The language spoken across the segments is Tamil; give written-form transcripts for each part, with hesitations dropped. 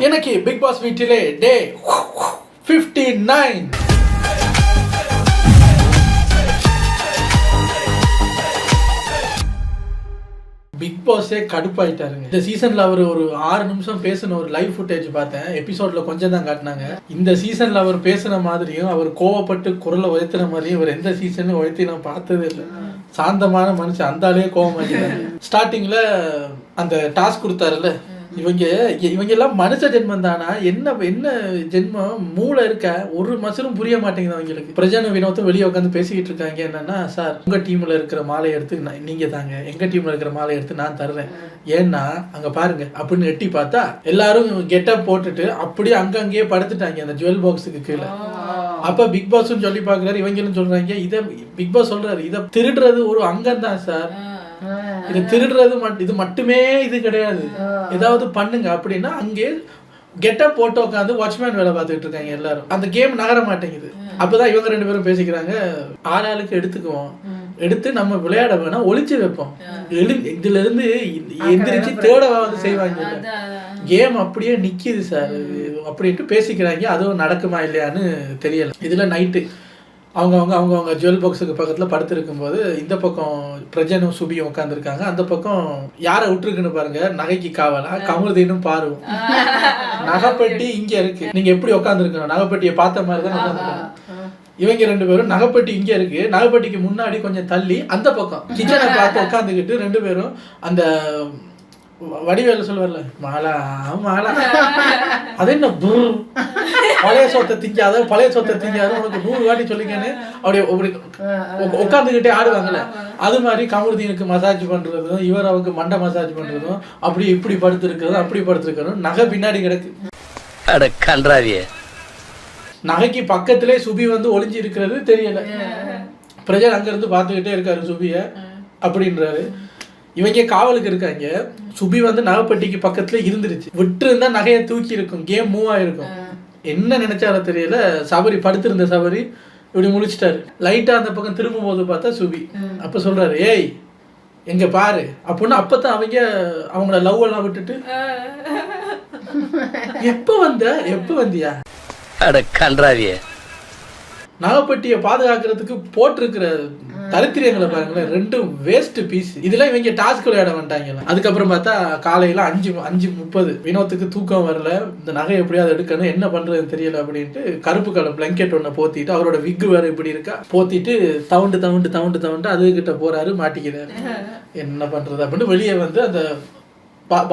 எனக்கு பிக் பாஸ் வீட்டிலே டே 59. பிக் பாஸே கடுப்பாயிட்டாருங்க. இந்த சீசன்ல அவர் ஒரு 6 நிமிஷம் பேசின ஒரு லைவ் ஃபுட்டேஜ் பார்த்தேன். எபிசோட்ல கொஞ்சம் தான் காட்டினாங்க. இந்த சீசன்ல அவர் பேசின மாதிரியும் அவர் கோவப்பட்டு குரலை உயர்த்தின மாதிரியும் இவர் எந்த சீசன்ல உயர்த்தி நான் பார்த்ததே இல்லை. சாந்தமான மனுஷன், அந்த ஆளே கோவமாட்டாரு. ஸ்டார்டிங்ல அந்த டாஸ்க் கொடுத்தாருல்ல, இவங்க எல்லாம் மனுஷ ஜென்மம் தானா, என்ன என்ன ஜென்மம், மூளை இருக்க ஒரு மசரும் புரிய மாட்டேங்குது அவங்களுக்கு. பிரஜான வினோத்தும் வெளியே உட்காந்து பேசிக்கிட்டு இருக்காங்க. என்னன்னா, சார் உங்க டீம்ல இருக்கிற மாலையை எடுத்து நீங்க தாங்க, எங்க டீம்ல இருக்கிற மாலையை எடுத்து நான் தர்றேன், ஏன்னா அங்க பாருங்க அப்படின்னு எட்டி பார்த்தா எல்லாரும் கெட்டப் போட்டுட்டு அப்படியே அங்கங்கேயே படுத்துட்டாங்க அந்த ஜுவல் பாக்ஸுக்கு கீழே. அப்ப பிக் பாஸ் சொல்லி பாக்குறாரு, இவங்களும் சொல்றாங்க, இத பிக் பாஸ் சொல்றாரு, இத திருடுறது ஒரு அங்கம் தான் சார், இது திருடுறது இது மட்டுமே இது கிடையாது, ஏதாவது பண்ணுங்க அப்படின்னா அங்கே கெட்டப் போட்டு உட்காந்து வாட்ச்மேன் வேலை பார்த்துட்டு இருக்காங்க எல்லாரும். அந்த கேம் நகர மாட்டேங்குது. அப்பதான் இவங்க 2 பேரும் பேசிக்கிறாங்க, ஆளாளுக்கு எடுத்துக்குவோம், எடுத்து நம்ம விளையாட வேணாம், ஒளிச்சு வைப்போம், இதுல இருந்து எந்திரிச்சு தேடவாவது செய்வாங்க, கேம் அப்படியே நிக்குது சார் அப்படின்ட்டு பேசிக்கிறாங்க. அதுவும் நடக்குமா இல்லையான்னு தெரியல. இதுல நைட்டு அவங்க ஜுவல் பாக்ஸுக்கு பக்கத்துல படுத்திருக்கும் போது இந்த பக்கம் பிரஜனும் சுபியும் உட்காந்துருக்காங்க. அந்த பக்கம் யாரை விட்டுருக்குன்னு பாருங்க, நகைக்கு காவலா கமருதீனும் பாரும். நகைப்பெட்டி இங்க இருக்கு, நீங்க எப்படி உட்காந்துருக்கணும், நகைப்பெட்டியை பார்த்த மாதிரி தான் உட்காந்துருக்காங்க. இவங்க 2 பேரும் நகைப்பெட்டி இங்க இருக்கு, நகைப்பெட்டிக்கு முன்னாடி கொஞ்சம் தள்ளி அந்த பக்கம் கிச்சனை பார்த்து உட்காந்துக்கிட்டு 2 பேரும் அந்த வடிவேல சொல்லுவார்ல, மாலா மாலா, அது என்ன பழைய சொத்தை திங்காத பழைய சொத்தை திங்காத உனக்கு 100 வாட்டி சொல்லிக்கன்னு அப்படியே உட்காந்துக்கிட்டே ஆடுவாங்கல்ல, அது மாதிரி கமருதீனுக்கு மசாஜ் பண்றதும் இவர் அவங்க மண்டை மசாஜ் பண்றதும் அப்படி இப்படி படுத்திருக்கிறதும் அப்படி படுத்திருக்கிறதும் நகை பின்னாடி கிடக்கு. நகைக்கு பக்கத்திலே சுபி ஒளிஞ்சு இருக்கிறது தெரியல. பிரஜா அங்க இருந்து பார்த்துக்கிட்டே இருக்காரு சுபிய அப்படின்றாரு. இவங்க காவலுக்கு இருக்காங்க. சுபி நகைப்பட்டிக்கு பக்கத்துல இருந்துருச்சு, விட்டு இருந்தா நகையை தூக்கி இருக்கும், கேம் மூவ் ஆயிருக்கும். என்ன நினைச்சாரோ தெரியல, சபரி படுத்திருந்த சபரி இப்படி முழிச்சிட்டாரு. லைட்டா அந்த பக்கம் திரும்பும் போது பார்த்தா சுபி. அப்ப சொல்றாரு, ஏய் எங்க பாரு அப்படின்னு. அப்பதான் அவங்கள லவ் எல்லாம் விட்டுட்டு, எப்ப வந்தியா நகைப்பட்டியை பாதுகாக்கிறதுக்கு போட்டிருக்கிற தரித்திரியங்களை பாருங்களேன், 2 வேஸ்ட் பீஸ். இதெல்லாம் இவங்க டாஸ்க் விளையாட வந்துட்டாங்க. அதுக்கப்புறம் பார்த்தா காலையில 5:30 வினோத்துக்கு தூக்கம் வரல, இந்த நகை எப்படியாவது எடுக்கணும், என்ன பண்றதுன்னு தெரியல அப்படின்ட்டு கருப்பு கலர் பிளாங்கெட் ஒண்ணு போத்திட்டு, அவரோட விக்கு வேற இப்படி இருக்கா, போத்திட்டு தவுண்டு அதுகிட்ட போறாரு, மாட்டிக்கிறாரு. என்ன பண்றது அப்படின்னு வெளியே அந்த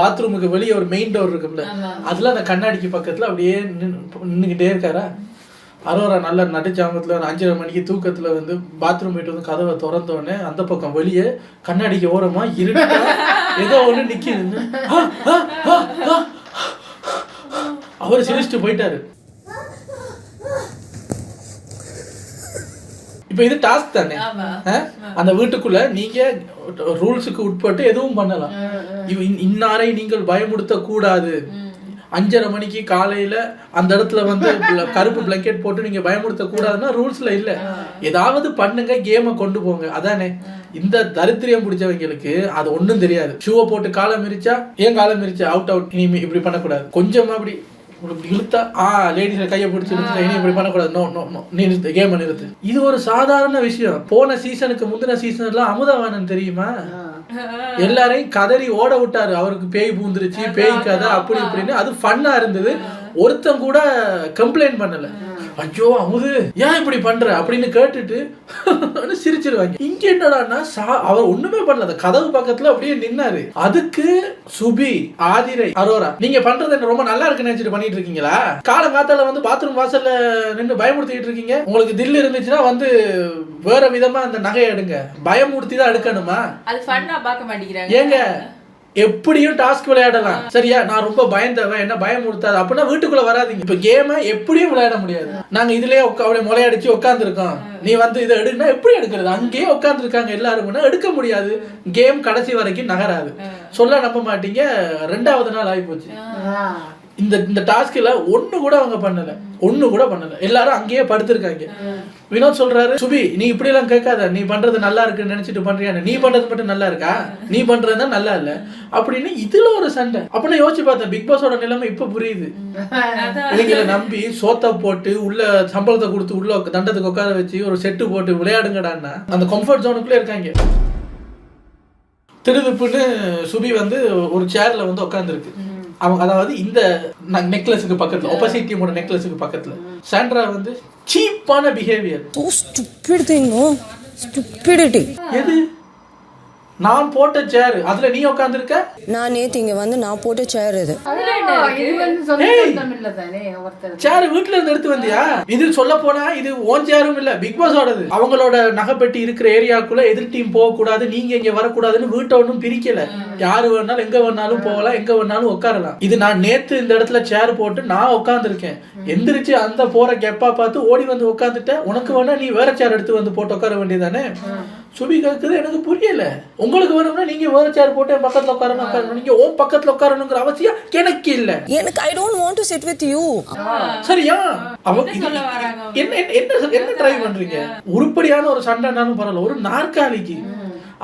பாத்ரூமுக்கு வெளியே ஒரு மெயின் டோர் இருக்கும்ல, அதுல அந்த கண்ணாடிக்கு பக்கத்துல அப்படியே நின்னுகிட்டே இருக்காரா. அரோரா நல்ல நடுச்சாமத்துல 5:30 மணிக்கு தூக்கத்துல பாத்ரூம் போயிட்டு கதவை திறந்தோடனே அந்த பக்கம் வெளியே கண்ணாடிக்கு ஓரமா இருட்டா ஏதோ ஒண்ணு நிக்குது. அவரு சிரிச்சுட்டு போயிட்டாரு. இப்ப இது டாஸ்க் தானே, அந்த வீட்டுக்குள்ள நீங்க ரூல்ஸுக்கு உட்பட்டு எதுவும் பண்ணலாம். இன்னாரை நீங்கள் பயமுடுத்த கூடாது, 5:30 மணிக்கு காலையில அந்த இடத்துல கருப்பு பிளாங்கெட் போட்டு நீங்க பயமுடுத்த கூடாதுன்னா ரூல்ஸ்ல இல்ல. ஏதாவது பண்ணுங்க, கேமை கொண்டு போங்க, அதானே. இந்த தரித்திரியம் பிடிச்சவங்களுக்கு அது ஒண்ணும் தெரியாது. ஷூவை போட்டு காலம் மிரிச்சா, ஏன் காலம் மிரிச்சா, அவுட் இனி இப்படி பண்ணக்கூடாது, கொஞ்சமா அப்படி இழுத்தா லேடிஸ்ல கையை பிடிச்சி இழுத்துட்டா இனி இப்படி பண்ணக்கூடாது, நோ நோ நோ நிறுத்து, கேமை நிறுத்து. இது ஒரு சாதாரண விஷயம். போன சீசனுக்கு முந்தின சீசன் எல்லாம் அமுதவாணன் தெரியுமா, எல்லாரையும் கதறி ஓட விட்டாரு, அவருக்கு பேய் பூந்துருச்சு, பேய் கதை அப்படி இப்படின்னு. அது ஃபன்னா இருந்தது. ஒருத்தன் கூட கம்ப்ளைண்ட் பண்ணல, ஐயோ அமுது ஏன் இப்படி பண்ற அப்படின்னு கேட்டுட்டு சிரிச்சிருவாங்க. இங்க என்னடான்னா அவர் ஒண்ணுமே பண்ணல, அந்த கதவு பக்கத்துல அப்படியே நின்னாரு. அதுக்கு சுபி, ஆதிரை, அரோரா, நீங்க பண்றது ரொம்ப நல்லா இருக்குன்னு நினைச்சிட்டு பண்ணிட்டு இருக்கீங்களா, காலங்காத்தால பாத்ரூம் வாசல்ல நின்று பயமுறுத்திட்டு இருக்கீங்க, உங்களுக்கு தில்லு இருந்துச்சுன்னா வேற விதமா அந்த நகையை எடுங்க, பயமுறுத்தி தான் எடுக்கணுமா, அது ஃபன்னா பார்க்க மாட்டேங்கிறாங்க. ஏங்க எப்படியும் டாஸ்க் விளையாடலாம், சரியா, நான் ரொம்ப பயந்தவன், என்ன பயமுறுத்தாது அப்படின்னா வீட்டுக்குள்ள வராதிங்க. இப்ப கேமை எப்படியும் விளையாட முடியாது. நாங்க இதுலயே அப்படியே முளையடிச்சு உட்கார்ந்து இருக்கோம், நீ இதை எடுனா எப்படி எடுக்கிறது, அங்கேயே உட்கார்ந்து இருக்காங்க எல்லாரும், எடுக்க முடியாது. கேம் கடைசி வரைக்கும் நகராது. சொல்ல நம்ப மாட்டீங்க, 2வது நாள் ஆகி போச்சு. இந்த டாஸ்க்ல ஒண்ணு கூட அவங்க பண்ணல, எல்லாரும் அங்கேயே படுத்திருக்காங்க. வினோத் சொல்றாரு, சுபி நீ இப்படி எல்லாம் கேட்காத, நீ பண்றது நல்லா இருக்குன்னு நினைச்சிட்டு பண்றியா, நீ பண்றது மட்டும் நல்லா இருக்கா, நீ பண்றதுதான் நல்லா இல்ல அப்படின்னு இதுல ஒரு சண்டை. அப்ப நான் யோசிச்சு பார்த்தேன், பிக் பாஸோட நிலைமை இப்ப புரியுது. இவங்களை நம்பி சோத்த போட்டு உள்ள சம்பளத்தை கொடுத்து உள்ள தண்டத்துக்கு உட்கார வச்சு ஒரு செட்டு போட்டு விளையாடுங்கடான்னா அந்த கம்ஃபர்ட் ஜோனுக்குள்ளே இருக்காங்க. திருதுப்புன்னு சுபி வந்து ஒரு சேர்ல வந்து உட்காந்துருக்கு. அவங்க அதாவது இந்த நெக்லஸுக்கு பக்கத்துல, ஆப்போசிட் டீமோட நெக்லஸுக்கு பக்கத்துல. சாண்ட்ரா வந்து சீப்பான பிஹேவியர். எது நான் போட்ட சேர், அதுல நீ உட்கார்ந்திருக்க. நான் நேத்து இங்க வந்து நான் போட்ட சேர் இது. சேர் வீட்டுல இருந்து எடுத்து வந்தியா? இது சொல்ல போனா இது ஓன் சேரும் இல்ல, பிக் பாஸோடது. அவங்களோட நகைப்பெட்டி இருக்கிற ஏரியாக்குள்ள எதிர் டீம் போக கூடாது, நீங்க இங்க வரக்கூடாதுன்னு வீட்டை ஒன்றும் பிரிக்கல. யாரு வேணாலும் எங்க வேணாலும் போகலாம், எங்க வேணாலும் உட்காரலாம். இது நான் நேத்து இந்த இடத்துல சேர் போட்டு நான் உட்காந்துருக்கேன். எந்திரிச்சு அந்த போற கெப்பா பார்த்து ஓடி வந்து உட்காந்துட்டேன். உனக்கு வேணா நீ வேற சேர் எடுத்து வந்து போட்டு உட்கார வேண்டியதானே. சுபி கேக்குது, எனக்கு புரியல. உங்களுக்கு வேணும்னா நீங்க வேற சேர் போட்டு பக்கத்துல உட்காரணும், நீங்க ஓ பக்கத்துல உட்காரணுங்கிற அவசியம் எனக்கு இல்ல. எனக்கு I don't want to sit with you. சரியா? என்ன ட்ரை பண்றீங்க? உருப்படியான ஒரு சண்டைனாலும் பரவாயில்ல, ஒரு நாற்காலிக்கு.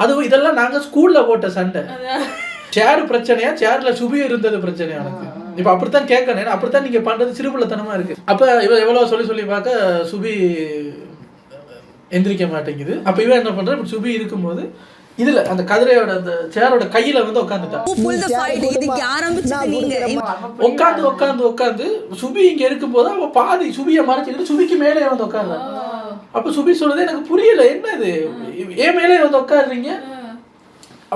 அதுவும் இதெல்லாம் நாங்க ஸ்கூல்ல போட்ட சண்டை. சேர் பிரச்சனையா, சேர்ல சுபி இருந்தது பிரச்சனையா? எனக்கு இப்ப அப்படித்தான் கேட்கணும், அப்படித்தான் நீங்க பண்றது சிறுபுள்ளத்தனமா இருக்கு. அப்ப இவ எவ்வளவு சொல்லி பார்க்க சுபி எந்திரிக்க மாட்டேங்குது. அப்ப இவன் என்ன பண்ற, சுபி இருக்கும்போது இதுல அந்த கதிரையோட அந்த சேரோட கையில வந்து உட்காந்துட்டான். உட்காந்து சுபி இங்க இருக்கும்போது அவ பாதி சுபியை மறைச்சிக்கிட்டு சுபிக்கு மேலே வந்து உட்கார்றான். அப்ப சுபி சொல்றது எனக்கு புரியல, என்ன இது ஏன் மேலே வந்து உட்காடுறீங்க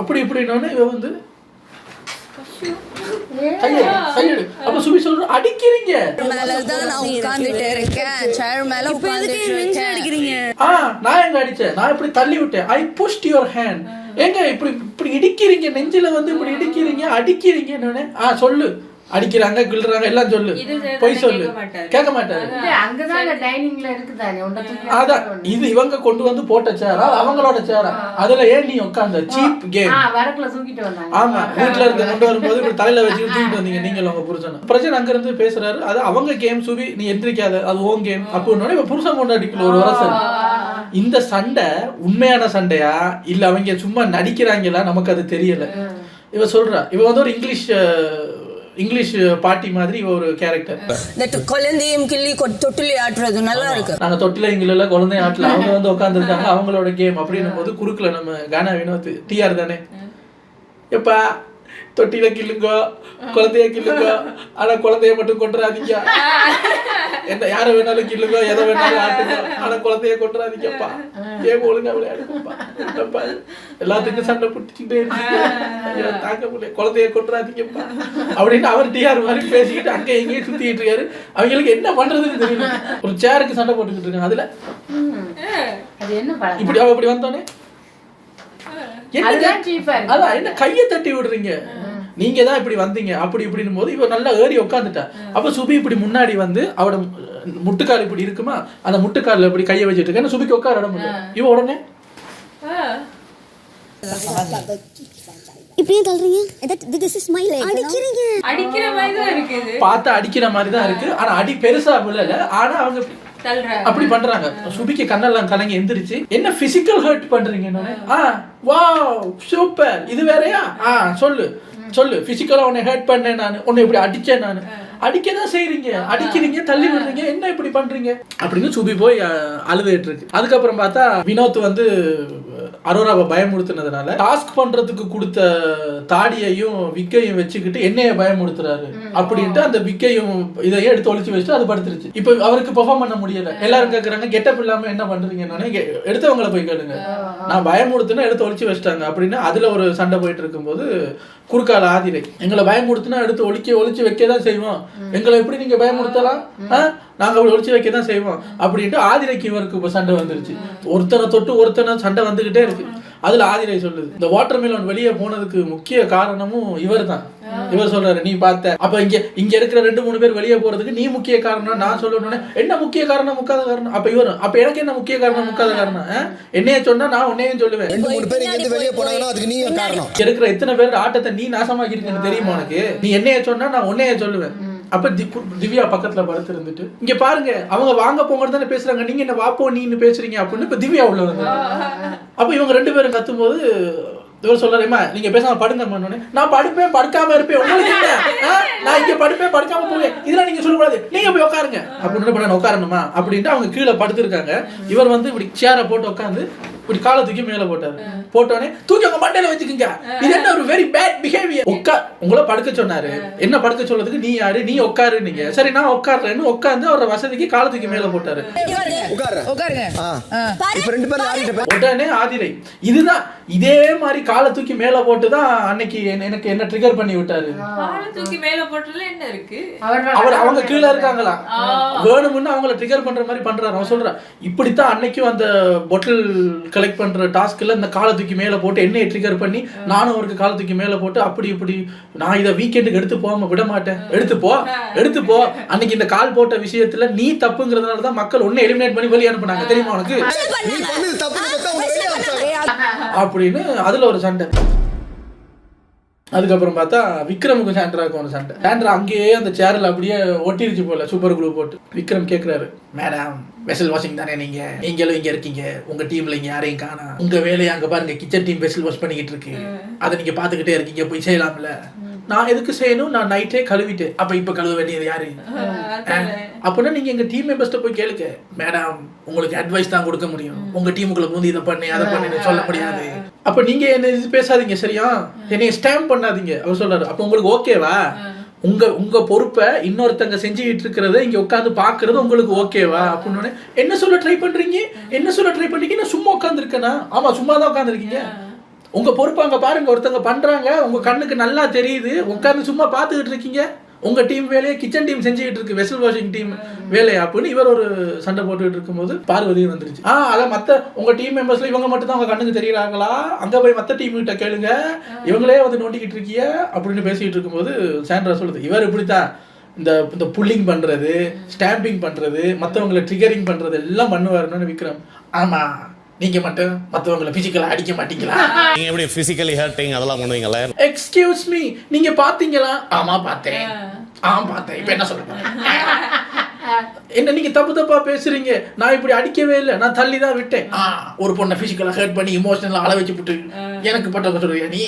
அப்படி இப்படின்னு. இவ வந்து அப்ப சுபி சொல்ற அடிக்கிறீங்க, நான் எங்க அடிச்சேன், நான் இப்படி தள்ளி விட்டேன், ஐ புஷ்ட் யுவர் ஹேண்ட். ஏங்க இப்படி இடிக்கிறீங்க, நெஞ்சில வந்து இப்படி இடிக்கிறீங்க, அடிக்கிறீங்க. சொல்லு, அடிக்கிறாங்க கிள்றாங்க எல்லாம் சொல்லு, போய் சொல்லு. கேட்க மாட்டாரு. அதான் இது இவங்க கொண்டு வந்து போட்ட சேரா, அவங்களோட சேரா, அதுல ஏன் நீ உட்கார்ந்த சீப் கேம். ஆமா, வீட்டுல இருந்து கொண்டு வரும்போது இப்படி தலையில வச்சு தூக்கிட்டு வந்தீங்க நீங்க உங்க புருஷன். பிரச்சனை அங்க இருந்து பேசுறாரு, அது அவங்க கேம். சுபி நீ எந்திரிக்காத, அது ஓன் கேம் அப்படின்னு இப்ப புருஷன் கொண்டு அடிக்கல ஒரு வருஷம். இந்த சண்டை உண்மையான சண்டையா இல்ல அவங்க சும்மா நடிக்கிறாங்களா நமக்கு அது தெரியல. இவ சொல்றா, இவ வந்து ஒரு இங்கிலீஷ் பாட்டி மாதிரி இவ ஒரு கேரக்டர். குழந்தையும் கிள்ளி தொட்டில ஆட்டுறது நல்லா இருக்கு. நாங்க தொட்டில இங்கில குழந்தைய ஆட்டல, அவங்க வந்து உட்காந்துருக்காங்க, அவங்களோட கேம் அப்படின்னும் போது குறுக்கல நம்ம கானா வினோத் டிஆர் தானே, எப்பா தொட்டில கிள்ளுங்கோ, குழந்தைய கிள்ளுங்கோ, ஆனா குழந்தைய மட்டும் கொண்டுறாதீங்க, என்ன யார வேணாலும் கிள்ளுங்கோ, எதை வேணாலும் ஆட்டுங்க, ஆனா குழந்தைய கொண்டுறாதீங்கப்பா, கேம் ஒழுங்கா விளையாடுங்கப்பா, எல்லாத்துக்கும் சண்டை புடிச்சுக்கிட்டே இருக்கீங்க, தாங்க முடியல, குழந்தைய கொண்டுறாதீங்கப்பா அப்படின்னு அவர் டிஆர் மாதிரி பேசிக்கிட்டு அங்க எங்கேயும் சுத்திட்டு இருக்காரு. அவங்களுக்கு என்ன பண்றதுன்னு தெரியல. ஒரு சேருக்கு சண்டை போட்டுக்கிட்டு இருக்காங்க. அதுல இப்படி அவ இப்படி வந்தோடனே என்ன கையை தட்டி விடுறீங்க, நீங்க தான் இப்படி வந்தீங்க அப்படி இப்படின்னு போது இவ நல்லா ஏறி உட்காந்துட்டா. அப்ப சுபி இப்படி முன்னாடி வந்து அவட முட்டுக்கால் இப்படி இருக்குமா, அந்த முட்டுக்கால இப்படி கையை வச்சுட்டு இருக்க, சுபிக்கு உட்கார இடம் இல்லை. இவ உடனே பார்த்தா அடிக்கிற மாதிரி தான் இருக்கு, ஆனா அடி பெருசா விழல. ஆனா அவங்க அப்படி பண்றாங்க. சுபிக்கு கண்ணெல்லாம் கலங்கி எந்திரிச்சு, என்ன பிசிக்கல் ஹர்ட் பண்றீங்க? வாவ் சூப்பர், இது வேறயா? சொல்லு பிசிக்கலா உன்னை ஹர்ட் பண்ணேன், நான் உன்னை இப்படி அடிச்சேன், நான் அடிக்கதான் செய்றீங்க, அடிக்கிறீங்க, தள்ளி விடுறீங்க, என்ன இப்படி பண்றீங்க அப்படின்னு சுபி போய் அழுதுட்டு இருக்கு. அதுக்கப்புறம் பார்த்தா வினோத் வந்து அரோராவை பயமுறுத்தினதுனால டாஸ்க் பண்றதுக்கு கொடுத்த தாடியையும் விக்கையும் வச்சுக்கிட்டு என்னைய பயமுறுத்துறாரு அப்படின்ட்டு அந்த விக்கையும் இதையும் எடுத்து ஒழிச்சு வச்சுட்டு அது படுத்துருச்சு. இப்ப அவருக்கு பெர்ஃபார்ம் பண்ண முடியல. எல்லாரும் கேட்கறாங்க கெட்டப் இல்லாம என்ன பண்றீங்கன்னு. எடுத்தவங்களை போய் கேளுங்க, நான் பயமுறுத்துனா எடுத்து ஒழிச்சு வச்சிட்டாங்க அப்படின்னு. அதுல ஒரு சண்டை போயிட்டு இருக்கும்போது குறுக்கால ஆதிரை, எங்களை பயமுறுத்துனா எடுத்து ஒழிச்சு வைக்கதான் செய்வோம், எங்களை எப்படி நீங்க பயமுறுத்தலாம், நாங்க அப்படி ஒழிச்சு வைக்கதான் செய்வோம் அப்படின்ட்டு ஆதிரைக்கு இவருக்கு இப்ப சண்டை வந்துருச்சு. ஒருத்தனை தொட்டு ஒருத்தனை சண்டை வந்துகிட்டே இருக்கு. அதுல ஆதிரை சொல்லுது, இந்த வாட்டர் மெலன் வெளியே போனதுக்கு முக்கிய காரணமும் இவர் தான். இவர் சொல்றாரு, நீ பார்த்த அப்ப இங்க இருக்கிற 2-3 பேர் வெளியே போறதுக்கு நீ முக்கிய காரணம். நான் சொல்லணும்னே என்ன முக்கிய காரணம், முக்காத காரணம். அப்ப இவரும் அப்ப எனக்கு என்ன முக்கிய காரணம், முக்காத காரணம். என்னைய சொன்னா நான் உன்னையும் சொல்லுவேன். இருக்கிற எத்தனை பேர் ஆட்டத்தை நீ நாசமாக்கி இருக்கேன்னு தெரியுமா உனக்கு? நீ என்னைய சொன்னா நான் உன்னைய சொல்லுவேன். அப்ப திவ்யா பக்கத்துல படுத்து இருந்துட்டு இங்க பாருங்க அவங்க வாங்க போங்கன்னு தானே பேசுறாங்க, நீங்க என்ன வாப்போ நீன்னு பேசுறீங்க அப்படின்னு இப்ப திவ்யா உள்ள வந்து அப்ப இவங்க 2 பேரும் கத்தும் போது இவர் சொல்றாருமா நீங்க பேசாம படுங்க. நான் படுப்பேன் படுக்காம இருப்பேன், உங்களுக்கு என்ன, நான் இங்க படுப்பேன் படுக்காம போவேன், இதெல்லாம் நீங்க சொல்லக்கூடாது, நீங்க போய் உட்காருங்க அப்படின்னு பண்ண உட்காரணுமா அப்படின்ட்டு அவங்க கீழே படுத்துருக்காங்க. இவர் வந்து இப்படி சேரை போட்டு உட்காந்து இப்படி காலை தூக்கி மேல போட்டாரு. போட்டோடனே தூக்கி உங்க மண்டையில வச்சுக்கோங்க, இது என்ன ஒரு வெரி பேட் பிஹேவியர். உங்களை படுக்க சொன்னாரு, என்ன படுக்க சொல்றதுக்கு நீ யாரு, நீ உட்காரு, நீங்க சரி நான் உட்கார்றேன்னு உட்காந்து அவரோட வசதிக்கு காலை தூக்கி மேல போட்டாரு. உடனே ஆதிரை இதுதான் இதே மாதிரி காலை தூக்கி மேல போட்டுதான் அன்னைக்கு எனக்கு என்ன ட்ரிகர் பண்ணி விட்டாரு. அவர் அவங்க கீழே இருக்காங்களா வேணும்னு அவங்கள ட்ரிகர் பண்ற மாதிரி பண்றாரு. அவன் சொல்றான் இப்படித்தான் அன்னைக்கும் அந்த பொட்டில் கலெக்ட் பண்ற டாஸ்க்ல இந்த காலை தூக்கி மேல போட்டு என்னைய ட்ரிகர் பண்ணி நானும் அவருக்கு காலை தூக்கி மேல போட்டு அப்படி இப்படி நான் இதை வீக்கெண்டுக்கு எடுத்து போகாம விட மாட்டேன், எடுத்து போ அன்னைக்கு இந்த கால் போட்ட விஷயத்துல நீ தப்புங்கிறதுனாலதான் மக்கள் ஒன்னு எலிமினேட் பண்ணி வெளியே அனுப்புனாங்க தெரியுமா உனக்கு அப்படின்னு அதுல ஒரு சண்டை. அதுக்கப்புறம் பார்த்தா விக்ரமுக்கும் சாண்ட்ராவுக்கும் ஒரு சண்டை. சாண்ட்ரா அங்கேயே அந்த சேர்ல அப்படியே ஒட்டிருச்சு போல சூப்பர் குளூ போட்டு. விக்ரம் கேக்குறாரு, மேடம் வெசல் வாஷிங் தானே நீங்களும் இங்க இருக்கீங்க, உங்க டீம்ல இங்க யாரையும் காணா, உங்க வேலையை அங்க பாருங்க கிச்சன் டீம் வெசல் வாஷ் பண்ணிக்கிட்டு இருக்கு, அதை நீங்க பாத்துக்கிட்டே இருக்கீங்க, போய் செய்யலாம்ல. நான் எதுக்கு செய்யணும், நான் நைட்டே கழுவிட்டேன், அப்ப இப்ப கழுவ வேண்டியது யாரு அப்படின்னா நீங்க எங்க டீம் மெம்பர்ஸ்ட்ட போய் கேளுங்க, மேடம் உங்களுக்கு அட்வைஸ் தான் கொடுக்க முடியும், உங்க டீமுக்குள்ள வந்து இதை பண்ணி அதை பண்ணி சொல்ல முடியாது. அப்ப நீங்க என்ன இது பேசாதீங்க சரியா, என்னைய ஸ்டாம்ப் பண்ணாதீங்க. அவர் சொல்றாரு அப்ப உங்களுக்கு ஓகேவா, உங்க பொறுப்பை இன்னொருத்தங்க செஞ்சுக்கிட்டு இருக்கிறத இங்க உட்காந்து பாக்குறது உங்களுக்கு ஓகேவா அப்படின்னு. என்ன சொல்ல ட்ரை பண்றீங்க, நான் சும்மா உட்கார்ந்து இருக்கேனா? ஆமா சும்மா தான் உட்கார்ந்து இருக்கீங்க, உங்க பொறுப்பு அங்க பாருங்க ஒருத்தங்க பண்றாங்க, உங்க கண்ணுக்கு நல்லா தெரியுது, உட்கார்ந்து சும்மா பாத்துக்கிட்டு இருக்கீங்க, உங்க டீம் வேலையை கிச்சன் டீம் செஞ்சுக்கிட்டு இருக்கு, வெசல் வாஷிங் டீம் வேலையா அப்படின்னு இவர் ஒரு சண்டை போட்டுக்கிட்டு இருக்கும்போது பார்வதியும் வந்துருச்சு. அதான் மத்த உங்க டீம் மெம்பர்ஸ்ல இவங்க மட்டும் தான் உங்க கண்ணுக்கு தெரியறாங்களா, அங்க போய் மத்த டீம் கிட்ட கேளுங்க, இவங்களே வந்து நோண்டிக்கிட்டு இருக்கிய அப்படின்னு பேசிட்டு இருக்கும்போது சாண்ட்ரா சொல்லுது, இவர் இப்படித்தான் இந்த புல்லிங் பண்றது, ஸ்டாம்பிங் பண்றது, மத்தவங்களை ட்ரிகரிங் பண்றது எல்லாம் பண்ணுவாருன்னு விக்ரம். ஆமா நீங்க மட்டும் மத்தவங்களை பிசிக்கலா அடிக்க மாட்டீங்களா, நீங்க எப்படி பிசிக்கலி ஹர்ட்டிங் அதெல்லாம் பண்ணுவீங்களா? எக்ஸ்கியூஸ் மீ நீங்க பாத்தீங்களா? ஆமா பார்த்தேன். இப்ப என்ன சொல்றீங்க, என்ன நீங்க தப்பா பேசுறீங்க, நான் இப்படி அடிக்கவே இல்லை, நான் தள்ளி தான் விட்டேன். ஒரு பொண்ணை பிசிக்கலா ஹர்ட் பண்ணி இமோஷனலா அள வச்சு விட்டு எனக்கு பட்ட சொல்றியா நீ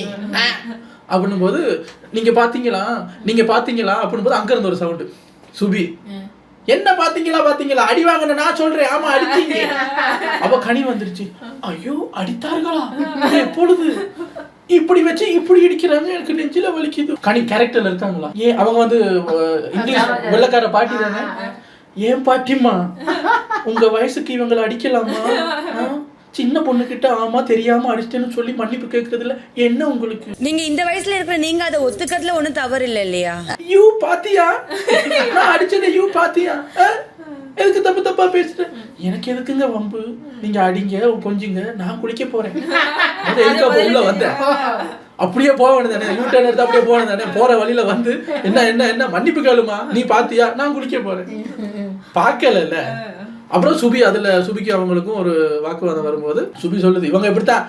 அப்படின்னும் போது நீங்க பாத்தீங்களா அப்படின்னும் போது அங்க இருந்து ஒரு சவுண்டு, சுபி என்ன பாத்தீங்களா அடி வாங்கின நான் சொல்றேன், ஆமா அடிச்சீங்க. அவ கனி வந்துருச்சு, ஐயோ அடித்தார்களா எப்பொழுது, இப்படி வச்சு இப்படி அடிக்கிறாங்க, எனக்கு நெஞ்சில வலிக்குது. கனி கேரக்டர்ல இருக்காங்களா? ஏன் அவங்க வந்து இங்கிலீஷ் வெள்ளக்கார பாட்டி தானே, ஏன் பாட்டிமா உங்க வயசுக்கு இவங்களை அடிக்கலாமா, சின்ன பொண்ணு கிட்ட ஆமா தெரியாம அடிச்சிட்டேன்னு சொல்லி மன்னிப்பு கேட்கறதுல என்ன உங்களுக்கு, நீங்க இந்த வயசுல இருக்கிற நீங்க அதை ஒத்துக்கிறதுல ஒண்ணும் தவறு இல்ல இல்லையா? யூ பாத்தியா நான் அடிச்சதை யூ பாத்தியா, எதுக்கு தப்பா பேசுறேன், எனக்கு எதுக்குங்க வம்பு, நீங்க அடிங்க கொஞ்சிங்க, நான் குளிக்க போறேன். எதுக்கு உள்ள வந்தேன், அப்படியே போக வேண்டியதானே, யூட்டர்ன் எடுத்து அப்படியே போக வேண்டியதானே, போற வழியில வந்து என்ன மன்னிப்பு கேளுமா, நீ பாத்தியா, நான் குளிக்க போறேன், பாக்கல. அப்புறம் சுபிக்கு அவங்களுக்கும் ஒரு வாக்குவாதம் வரும்போது சுபி சொல்லுது, இவங்க எப்படித்தான்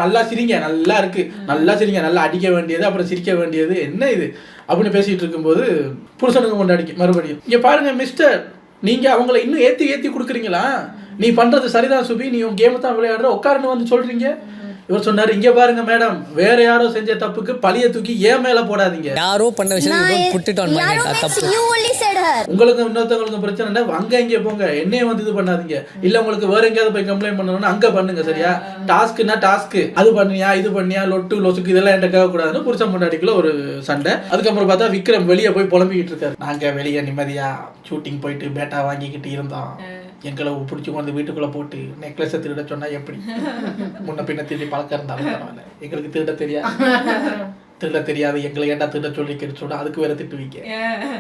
நல்லா சிரிங்க, நல்லா இருக்கு, நல்லா சிரிங்க, நல்லா அடிக்க வேண்டியது அப்புறம் சிரிக்க வேண்டியது என்ன இது அப்படின்னு பேசிட்டு இருக்கும்போது புருஷனுக்கு கொண்டாடிக்கு மறுபடியும், இங்க பாருங்க மிஸ்டர், நீங்க அவங்களை இன்னும் ஏத்தி கொடுக்குறீங்களா, நீ பண்றது சரிதான் சுபி, நீ உன் கேம் தான் விளையாடுற, உட்காருன்னு வந்து சொல்றீங்க. இவர் சொன்னாரு, இங்க பாருங்க மேடம், வேற யாரோ செஞ்ச தப்புக்கு பழிய தூக்கி ஏன் மேல போடாதீங்க, யாரோ பண்ண விஷயம் உங்களுக்கு இன்னொருத்தவங்களுக்கு பிரச்சனை அங்க இங்க போங்க, என்னைய வந்து இது பண்ணாதீங்க, இல்ல உங்களுக்கு வேற எங்கேயாவது போய் கம்ப்ளைண்ட் பண்ணணும்னு அங்க பண்ணுங்க சரியா, டாஸ்க்னா டாஸ்க், அது பண்ணியா இது பண்ணியா லொட்டு லொசுக்கு இதெல்லாம் என்கிட்ட கேட்க கூடாதுன்னு புருஷன் பொண்டாட்டிக்குள்ள ஒரு சண்டை. அதுக்கப்புறம் பார்த்தா விக்ரம் வெளியே போய் புலம்பிக்கிட்டு இருக்காரு, நாங்க வெளியே நிம்மதியா ஷூட்டிங் போயிட்டு பேட்டா வாங்கிக்கிட்டு இருந்தோம், எங்களை பிடிச்சி கொண்டு வீட்டுக்குள்ள போட்டு நெக்லஸை திருட சொன்னா எப்படி, முன்ன பின்ன திருடி பழக்கம் இருந்தாலும் பரவாயில்ல, எங்களுக்கு திருட தெரியாது எங்களை ஏன்டா திருட சொல்லி சொன்னா அதுக்கு வேற திட்டுவீங்க,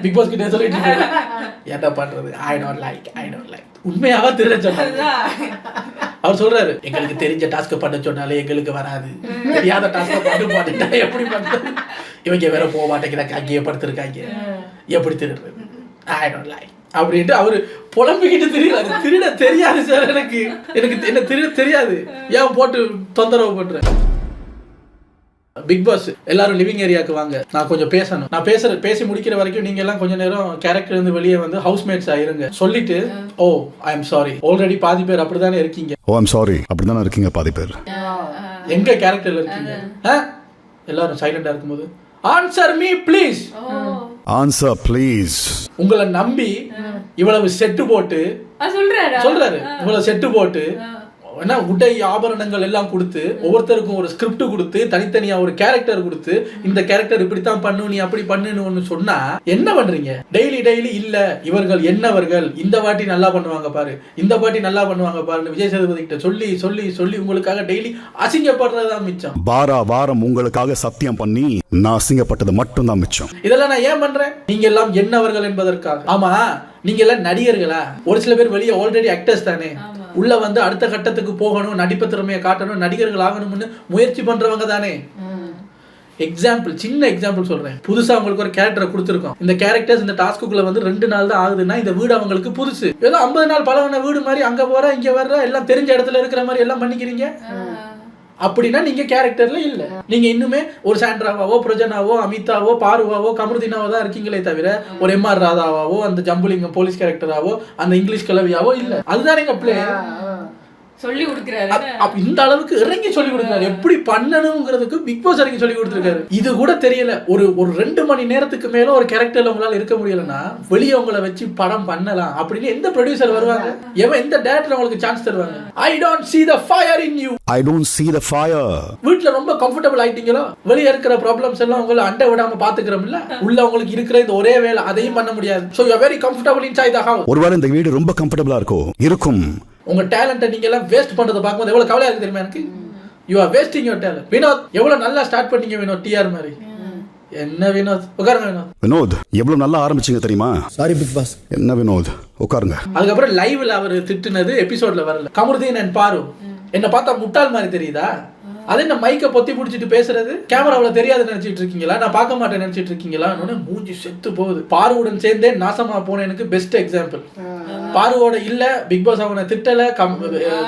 பிக் பாஸ் கிட்ட சொல்லிட்டு ஏன்டா பண்றது, ஐ டோன்ட் லைக் உண்மையாவா திருட சொன்னாங்க. அவர் சொல்றாரு, எங்களுக்கு தெரிஞ்ச டாஸ்க் பண்ண சொன்னாலே எங்களுக்கு வராது, தெரியாத டாஸ்க் பண்ண மாட்டேன் எப்படி பண்றது, இவங்க வேற போக மாட்டேங்கிறாங்க, அங்கேயே படுத்திருக்காங்க, எப்படி திருடுறது, ஐ டோன்ட் லைக் அப்படின்ட்டு அவரு புலம்பிக்கிட்டு தெரியாது, திருட தெரியாது சார், எனக்கு என்ன திருட தெரியாது, ஏன் போட்டு தொந்தரவு பண்ற. பிக் பாஸ் எல்லாரும் லிவிங் ஏரியாவுக்கு வாங்க, நான் கொஞ்சம் பேசணும், நான் பேசி முடிக்கிற வரைக்கும் நீங்க எல்லாம் கொஞ்ச நேரம் கேரக்டர் இருந்து வெளியே வந்து ஹவுஸ்மேட்ஸ் ஆயிருங்க சொல்லிட்டு, ஓ ஐ எம் சாரி, ஆல்ரெடி பாதி பேர் அப்படிதானே இருக்கீங்க, ஓ ஐம் சாரி அப்படிதானே இருக்கீங்க பாதி பேர், எங்க கேரக்டர்ல இருக்கீங்க, எல்லாரும் சைலண்டா இருக்கும்போது answer me please, answer please. உங்களை நம்பி இவ்வளவு செட்டு போட்டு சொல்றாரு, இவ்வளவு செட்டு போட்டு என்ன உடை ஆபரணங்கள் எல்லாம் கொடுத்து ஒவ்வொருத்தருக்கும் ஒரு ஸ்கிரிப்ட் கொடுத்து தனித்தனியா ஒரு கேரக்டர் கொடுத்து இந்த கேரக்டர் இப்படித்தான் பண்ணு, நீ அப்படி பண்ணுன்னு ஒண்ணு சொன்னா என்ன பண்றீங்க? டெய்லி இல்ல இவர்கள் என்னவர்கள் இந்த வாட்டி நல்லா பண்ணுவாங்க பாரு, இந்த வாட்டி நல்லா பண்ணுவாங்க பாருன்னு விஜய் சேதுபதி கிட்ட சொல்லி சொல்லி சொல்லி உங்களுக்காக டெய்லி அசிங்கப்படுறதுதான் மிச்சம். வாரம் உங்களுக்காக சத்தியம் பண்ணி நான் அசிங்கப்பட்டது மட்டும் தான் மிச்சம். இதெல்லாம் நான் ஏன் பண்றேன்? நீங்க எல்லாம் என்னவர்கள் என்பதற்காக. ஆமா, நீங்க எல்லாம் நடிகர்களா? ஒரு சில பேர் வெளியே ஆல்ரெடி ஆக்டர்ஸ் தானே, உள்ள வந்து அடுத்த கட்டத்துக்கு போகணும், நடிப்பு திறமையை காட்டணும், நடிகர்கள் ஆகணும்னு முயற்சி பண்றவங்க தானே. எக்ஸாம்பிள், சின்ன எக்ஸாம்பிள் சொல்றேன். புதுசா அவங்களுக்கு ஒரு கேரக்டரை கொடுத்துருக்கோம். இந்த கேரக்டர்ஸ் இந்த டாஸ்க்குள்ள வந்து 2 நாள் தான் ஆகுதுன்னா இந்த வீடு அவங்களுக்கு புதுசு. ஏதோ 50 நாள் பழகின வீடு மாதிரி அங்க போற இங்க வர்ற எல்லாம் தெரிஞ்ச இடத்துல இருக்கிற மாதிரி எல்லாம் பண்ணிக்கிறீங்க. அப்படின்னா நீங்க கேரக்டர்ல இல்ல. நீங்க இன்னுமே ஒரு சாண்ட்ராவாவோ, பிரஜனாவோ, அமிதாவோ, பாருவாவோ, கமருதீனாவோ தான் இருக்கீங்களே தவிர ஒரு எம்ஆர் ராதாவாவோ, அந்த ஜம்புலிங்கம் போலீஸ் கேரக்டராவோ, அந்த இங்கிலீஷ் கிளவியாவோ இல்ல. அதுதான் எங்க பிளே சொல்லி கொடுக்கிறாரு. இந்த அளவுக்கு இறங்கி சொல்லி கொடுக்கிறாரு, எப்படி பண்ணணுங்கிறதுக்கு பிக் பாஸ் இறங்கி சொல்லி கொடுத்துருக்காரு. இது கூட தெரியல. ஒரு 2 மணி நேரத்துக்கு மேல ஒரு கேரக்டர்ல உங்களால இருக்க முடியலன்னா வெளியே உங்களை வச்சு படம் பண்ணலாம் அப்படின்னு எந்த ப்ரொடியூசர் வருவாங்க? எந்த டைரக்டர் உங்களுக்கு சான்ஸ் தருவாங்க? I don't see the fire in you. I don't see the fire. வீட்ல ரொம்ப கம்ஃபர்டபிள் ஆயிட்டீங்களோ, வெளியே இருக்கிற ப்ராப்ளம்ஸ் எல்லாம் உங்களை அண்டை விடாம பாத்துக்கிறோம்ல, உள்ள உங்களுக்கு இருக்கிற இந்த ஒரே வேலை அதையும் பண்ண முடியாது. So you are very comfortable inside the house. ஒருவேளை இந்த வீடு ரொம்ப கம்ஃபர்டபிளா இருக்கும். உங்க டேலண்ட்டை நீங்க எல்லாம் வேஸ்ட் பண்றத பார்க்கும்போது எவ்வளவு கவலையா இருக்கு தெரியுமா எனக்கு? You are wasting your talent. Vinod எவ்வளவு நல்லா ஸ்டார்ட் பண்ணீங்க வினோத், டிஆர் மாதிரி. என்ன வினோத், உட்காருங்க வினோத் எவ்வளவு நல்லா ஆரம்பிச்சீங்க தெரியுமா? Sorry big boss. என்ன வினோத் உட்காருங்க. அதுக்கப்புறம் லைவ்ல அவர் திட்டுனது எபிசோட்ல வரல. கமருதீன் அண்ட் பாரு என்ன பார்த்தா முட்டாள் மாதிரி தெரியுதா? அது என்ன மைக்க பொத்தி பிடிச்சிட்டு பேசுறது? கேமராவில் தெரியாது நினைச்சிட்டு இருக்கீங்களா? நான் பார்க்க மாட்டேன் நினைச்சிட்டு இருக்கீங்களா? மூஞ்சி செத்து போகுது. பாருவுடன் சேர்ந்தே நாசமா போன எனக்கு பெஸ்ட் எக்ஸாம்பிள். பாருவோட இல்ல, பிக் பாஸ் அவனை திட்டல,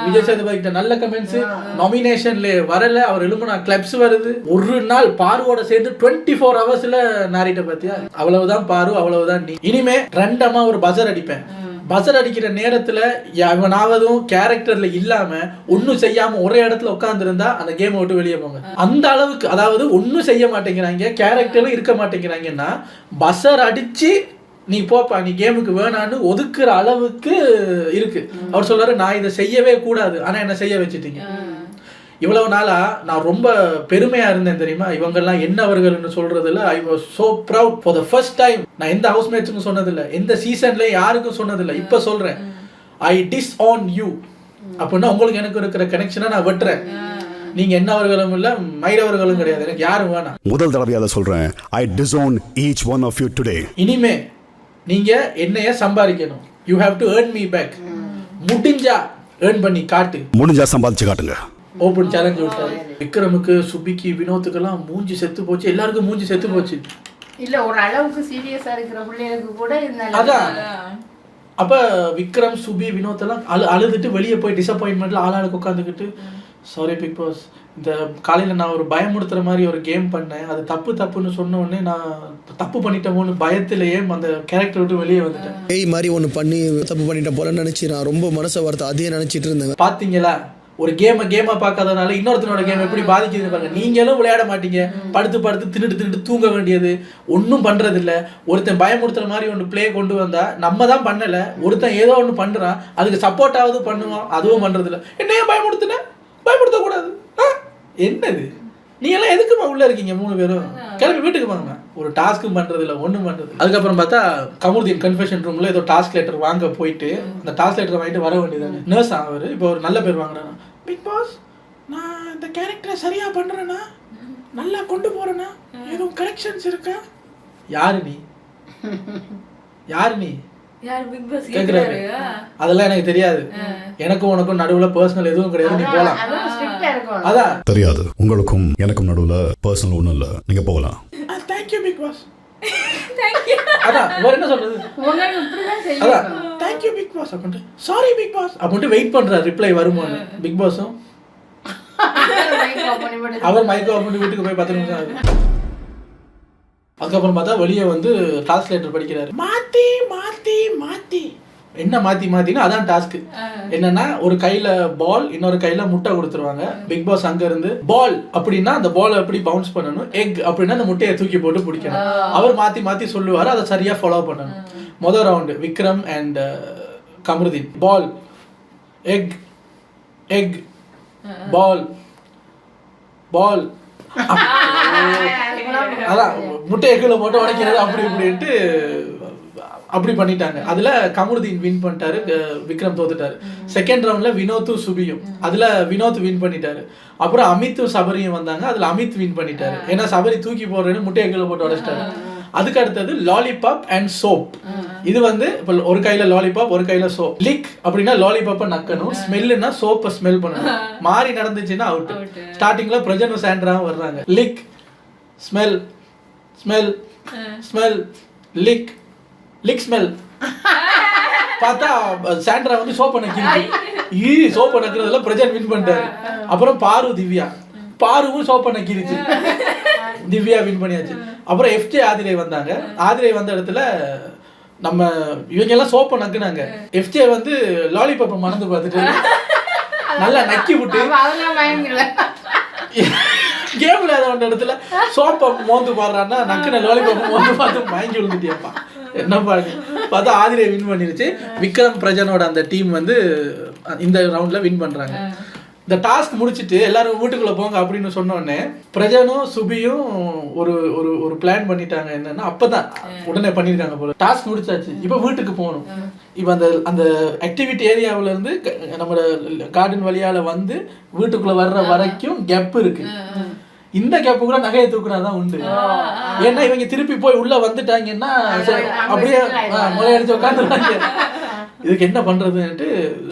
விஜய் சேதுபதி கிட்ட நல்ல கமெண்ட்ஸ், நாமினேஷன்ல வரல, அவர் எழுமுனா கிளப்ஸ் வருது. ஒரு நாள் பாருவோட சேர்ந்து 24 ஹவர்ஸ்ல நாரிட்ட பாத்தியா? அவ்வளவுதான் பாரு, அவ்வளவுதான் நீ. இனிமே ரெண்டமா ஒரு பஜர் அடிப்பேன். பசர் அடிக்கிற நேரத்துல எவனாவதும் கேரக்டர்ல இல்லாம ஒன்னும் செய்யாம ஒரே இடத்துல உட்கார்ந்து இருந்தா அந்த கேம் விட்டு வெளியே போங்க. அந்த அளவுக்கு, அதாவது ஒன்னும் செய்ய மாட்டேங்கிறாங்க, கேரக்டர்ல இருக்க மாட்டேங்கிறாங்கன்னா பசர் அடிச்சு நீ போப்பா, நீ கேமுக்கு வேணான்னு ஒதுக்குற அளவுக்கு இருக்கு. அவர் சொல்றாரு, நான் இதை செய்யவே கூடாது, ஆனா என்ன செய்ய வச்சுட்டீங்க. இவ்வளவு நாளா நான் ரொம்ப பெருமையா இருந்தேன் தெரியுமா, இவங்கெல்லாம் என்னவர்கள்னு சொல்றதுல. I was so proud for the first time. நான் எந்த ஹவுஸ்மேட்ஸுக்கும் சொன்னதில்லை, எந்த சீசன்ல யாருக்கும் சொன்னதில்லை. இப்ப சொல்றேன், ஐ டிஸ் ஆன் யூ. அப்படின்னா உங்களுக்கு எனக்கு இருக்கிற கனெக்ஷனை நான் வெட்டுறேன். நீங்க என்னவர்களும் இல்ல, மயிரவர்களும் கிடையாது, எனக்கு யாரும் வேணாம். முதல் தடவையா சொல்றேன், ஐ disown each one of you today. இனிமே நீங்க என்னைய சம்பாதிக்கணும். You have to earn me back. முடிஞ்சா earn பண்ணி காட்டு. முடிஞ்சா சம்பாதிச்சு காட்டுங்க. ஓபன் சேலஞ்ச் விட்டாரு. விக்ரமுக்கு, சுபிக்கு, வினோத்துக்கெல்லாம் மூஞ்சி செத்து போச்சு. எல்லாருக்கும் மூஞ்சி செத்து போச்சு. இல்ல ஒரு அளவுக்கு சீரியஸா இருக்கிற பிள்ளைகளுக்கு கூட அதான். அப்ப விக்ரம், சுபி, வினோத் எல்லாம் அழுதுட்டு வெளியே போய் டிசப்பாயின்மெண்ட்ல ஆளாளுக்கு உட்காந்துக்கிட்டு, சாரி பிக் பாஸ், இந்த காலையில நான் ஒரு பயமுடுத்துற மாதிரி ஒரு கேம் பண்ணேன், அது தப்புன்னு சொன்ன உடனே நான் தப்பு பண்ணிட்டோமோன்னு பயத்திலேயே அந்த கேரக்டர் விட்டு வெளியே வந்துட்டேன். ஏய் மாதிரி ஒன்று பண்ணி தப்பு பண்ணிட்டேன் போலன்னு நினைச்சு நான் ரொம்ப மனசை வார்த்தை அதே நினைச்சிட்டு இருந்தேன். பாத்தீங்களா, ஒரு கேமை பார்க்காதனால இன்னொருத்தனோட கேம் எப்படி பாதிக்குதுன்னு பாருங்க. நீங்களும் விளையாட மாட்டீங்க, படுத்து தின்னுட்டு தூங்க வேண்டியது, ஒன்றும் பண்றது இல்ல. ஒருத்தன் பயமுறுத்துற மாதிரி ஒன்று பிளே கொண்டு வந்தா நம்ம தான் பண்ணல, ஒருத்தன் ஏதோ ஒன்று பண்றான், அதுக்கு சப்போர்ட்டாவது பண்ணுவான், அதுவும் பண்றது இல்ல. என்னைய பயமுறுத்தக்கூடாது. என்னது நீ எல்லாம் எதுக்குமா உள்ள இருக்கீங்க 3 பேரும்? கிளம்பி வீட்டுக்கு வாங்க. ஒரு டாஸ்க்கும் பண்றது இல்ல, ஒன்றும் பண்றது. அதுக்கப்புறம் பார்த்தா கமருதீன் கன்ஃபெஷன் ரூம்ல ஏதோ டாஸ்க் லெட்டர் வாங்க போயிட்டு அந்த டாஸ்க் லெட்டர் வாங்கிட்டு வர வேண்டியதானே. நர்ஸ் ஆவாரு, இப்போ ஒரு நல்ல பேர் வாங்குறாங்க. பிக் பாஸ், நான் இந்த கேரக்டரை சரியா பண்றேனா, நல்லா கொண்டு போறேனா, எதுவும் கரெக்ஷன்ஸ் இருக்கா? யாரு நீ யார் பிக் பாஸ் கேக்குறாரு? அதெல்லாம் எனக்கு தெரியாது, எனக்கும் உனக்கும் நடுவுல பர்சனல் எதுவும் கிடையாது, நீ போலாம். அதான் தெரியாது, உங்களுக்கும் எனக்கும் நடுவுல பர்சனல் ஒண்ணும் இல்ல, நீங்க போகலாம். Thank you big boss. அதான் வேற என்ன சொல்றது, அதான் தேங்க் யூ பிக் பாஸ் அப்படின்ட்டு, சாரி பிக் பாஸ் அப்படின்ட்டு வெயிட் பண்றாரு ரிப்ளை வருமானு. பிக் பாஸும் அவர் மைக் ஆஃப் பண்ணி வீட்டுக்கு போய் 10 நிமிஷம் ஆகுது. அதுக்கப்புறம் பார்த்தா வெளியே வந்து டிரான்ஸ்லேட்டர் படிக்கிறாரு. மாத்தி மாத்தி மாத்தி என்ன மாத்தி மாத்தினா அதான் டாஸ்க். என்னன்னா ஒரு கையில பால் இன்னொரு கையில முட்டை கொடுத்துருவாங்க. பிக் பாஸ் அங்க இருந்து பால் அப்படின்னா அந்த பால் எப்படி பவுன்ஸ் பண்ணணும், எக் அப்படின்னா அந்த முட்டையை தூக்கி போட்டு பிடிக்கணும். அவர் மாத்தி மாத்தி சொல்லுவாரு, அதை சரியா ஃபாலோ பண்ணணும். முதல் round Vikram and Kamaruddin. Ball egg egg ball ball அதான் முட்டையை கீழே போட்டு உடைக்கிறது அப்படி இப்படின்ட்டு அப்படி பண்ணிட்டாங்க. அதுல கமருதீன் வின் பண்ணிட்டாரு, விக்ரம் தோத்துட்டாரு. செகண்ட் ரவுண்ட்ல வினோத்தும் சுபியும், அதுல வினோத் வின் பண்ணிட்டாரு. அப்புறம் அமித்தும் சபரியும் வந்தாங்க, அதுல அமித் வின் பண்ணிட்டாரு. ஏன்னா சபரி தூக்கி போடுறேன்னு முட்டையை கீழே போட்டு உடைச்சிட்டாரு. அதுக்கு அடுத்தது லாலிபாப் அண்ட் சோப். இது வந்து இப்போ ஒரு கையில லாலிபாப் ஒரு கையில சோப். லிக் அப்படின்னா லாலிபாப்பை நக்கணும், ஸ்மெல்லுன்னா சோப்பை ஸ்மெல் பண்ணணும். மாறி நடந்துச்சுன்னா அவுட். ஸ்டார்டிங்ல பிரஜனும் சாண்ட்ராவும் வர்றாங்க. லிக் ஸ்மெல் ஸ்மெல் ஸ்மெல் லிக் லிக் ஸ்மெல். பார்த்தா சாண்ட்ரா வந்து சோப்பை நக்கிருச்சு. சோப்பை நக்கிறதுல பிரஜன் வின் பண்ணிட்டாரு. அப்புறம் பாரு திவ்யா, பாருவும் சோப்பை நக்கிருச்சு, திவ்யா வின் பண்ணியாச்சு. அப்புறம் எஃப்ஜே ஆதிரை வந்தாங்க. ஆதிரை வந்த இடத்துல நம்ம இவங்க எல்லாம் சோப்பை நக்குனாங்க. எஃப்ஜே வந்து லாலிபாப்பை மறந்து பார்த்துட்டு நல்லா நக்கி விட்டு கேம் விளையாட இடத்துல சோப்பை மோந்து பாடுறான்னா நக்குன லாலிபாப்பை மோந்து பார்த்து மயங்கி விழுந்துட்டியாப்பா. என்ன பாருங்க பார்த்தா ஆதிரை வின் பண்ணிருச்சு. விக்ரம் பிரஜனோட அந்த டீம் வந்து இந்த ரவுண்ட்ல வின் பண்றாங்க. இந்த டாஸ்க் முடிச்சுட்டு எல்லாரும் வீட்டுக்குள்ள போங்க அப்படின்னு சொன்ன உடனே பிரஜனும் சுபியும் ஒரு ஒரு ஒரு பிளான் பண்ணிட்டாங்க. என்னன்னா அப்பதான் உடனே பண்ணிருக்காங்க போல. டாஸ்க் முடிச்சாச்சு, இப்ப வீட்டுக்கு போகணும். இப்ப அந்த அந்த ஆக்டிவிட்டி ஏரியாவில இருந்து நம்ம கார்டன் வழியால வந்து வீட்டுக்குள்ள வர்ற வரைக்கும் கேப் இருக்கு. இந்த கேப்பு கூட நகையை தூக்குனாதான் உண்டு. ஏன்னா இவங்க திருப்பி போய் உள்ள வந்துட்டாங்கன்னா அப்படியே முறையடிச்சு உட்காந்துருவாங்க. இதுக்கு என்ன பண்றதுன்ட்டு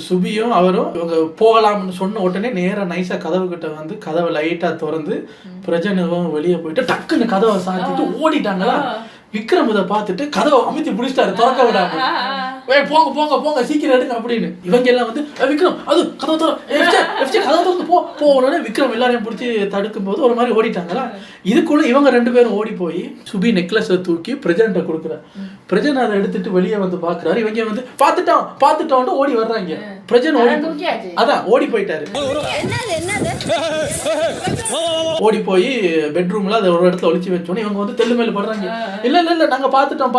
சுபியும் அவரும் இவங்க போகலாம்னு சொன்ன உடனே நேரா நைஸா கதவு கிட்ட வந்து கதவை லைட்டா திறந்து பிரஜனும் வெளியே போயிட்டு டக்குன்னு கதவை சாத்திட்டு ஓடிட்டாங்களா. விக்ரம் இதை பார்த்துட்டு கதவை அமுத்தி பிடிச்சிட்டாரு, திறக்க விடாம. போங்க போங்க போங்க சீக்கிரம் எடுங்க அப்படின்னு. இவங்க எல்லாம் வந்து விக்ரம் அது கதவை கதவை திறந்து போ உடனே விக்ரம் எல்லாரையும் பிடிச்சி தடுக்கும் போது ஒரு மாதிரி ஓடிட்டாங்களா. இதுக்குள்ள இவங்க 2 பேரும் ஓடி போய் சுபி நெக்லஸ் தூக்கி பிரஜன்ட்ட கொடுக்குறாரு. பிரஜன் அதை எடுத்துட்டு வெளியே வந்து பாக்குறாரு. இவங்க வந்து பாத்துட்டோம் ஓடி வர்றாங்க. பிரஜன் அதான் ஓடி போயிட்டாரு. ஓடி போய் பெட்ரூம்ல அதை ஒரு இடத்துல ஒளிச்சு வச்சோன்னு இவங்க வந்து தெல்லு மேல படுறாங்க. இல்ல நாங்க பாத்துட்டோம்.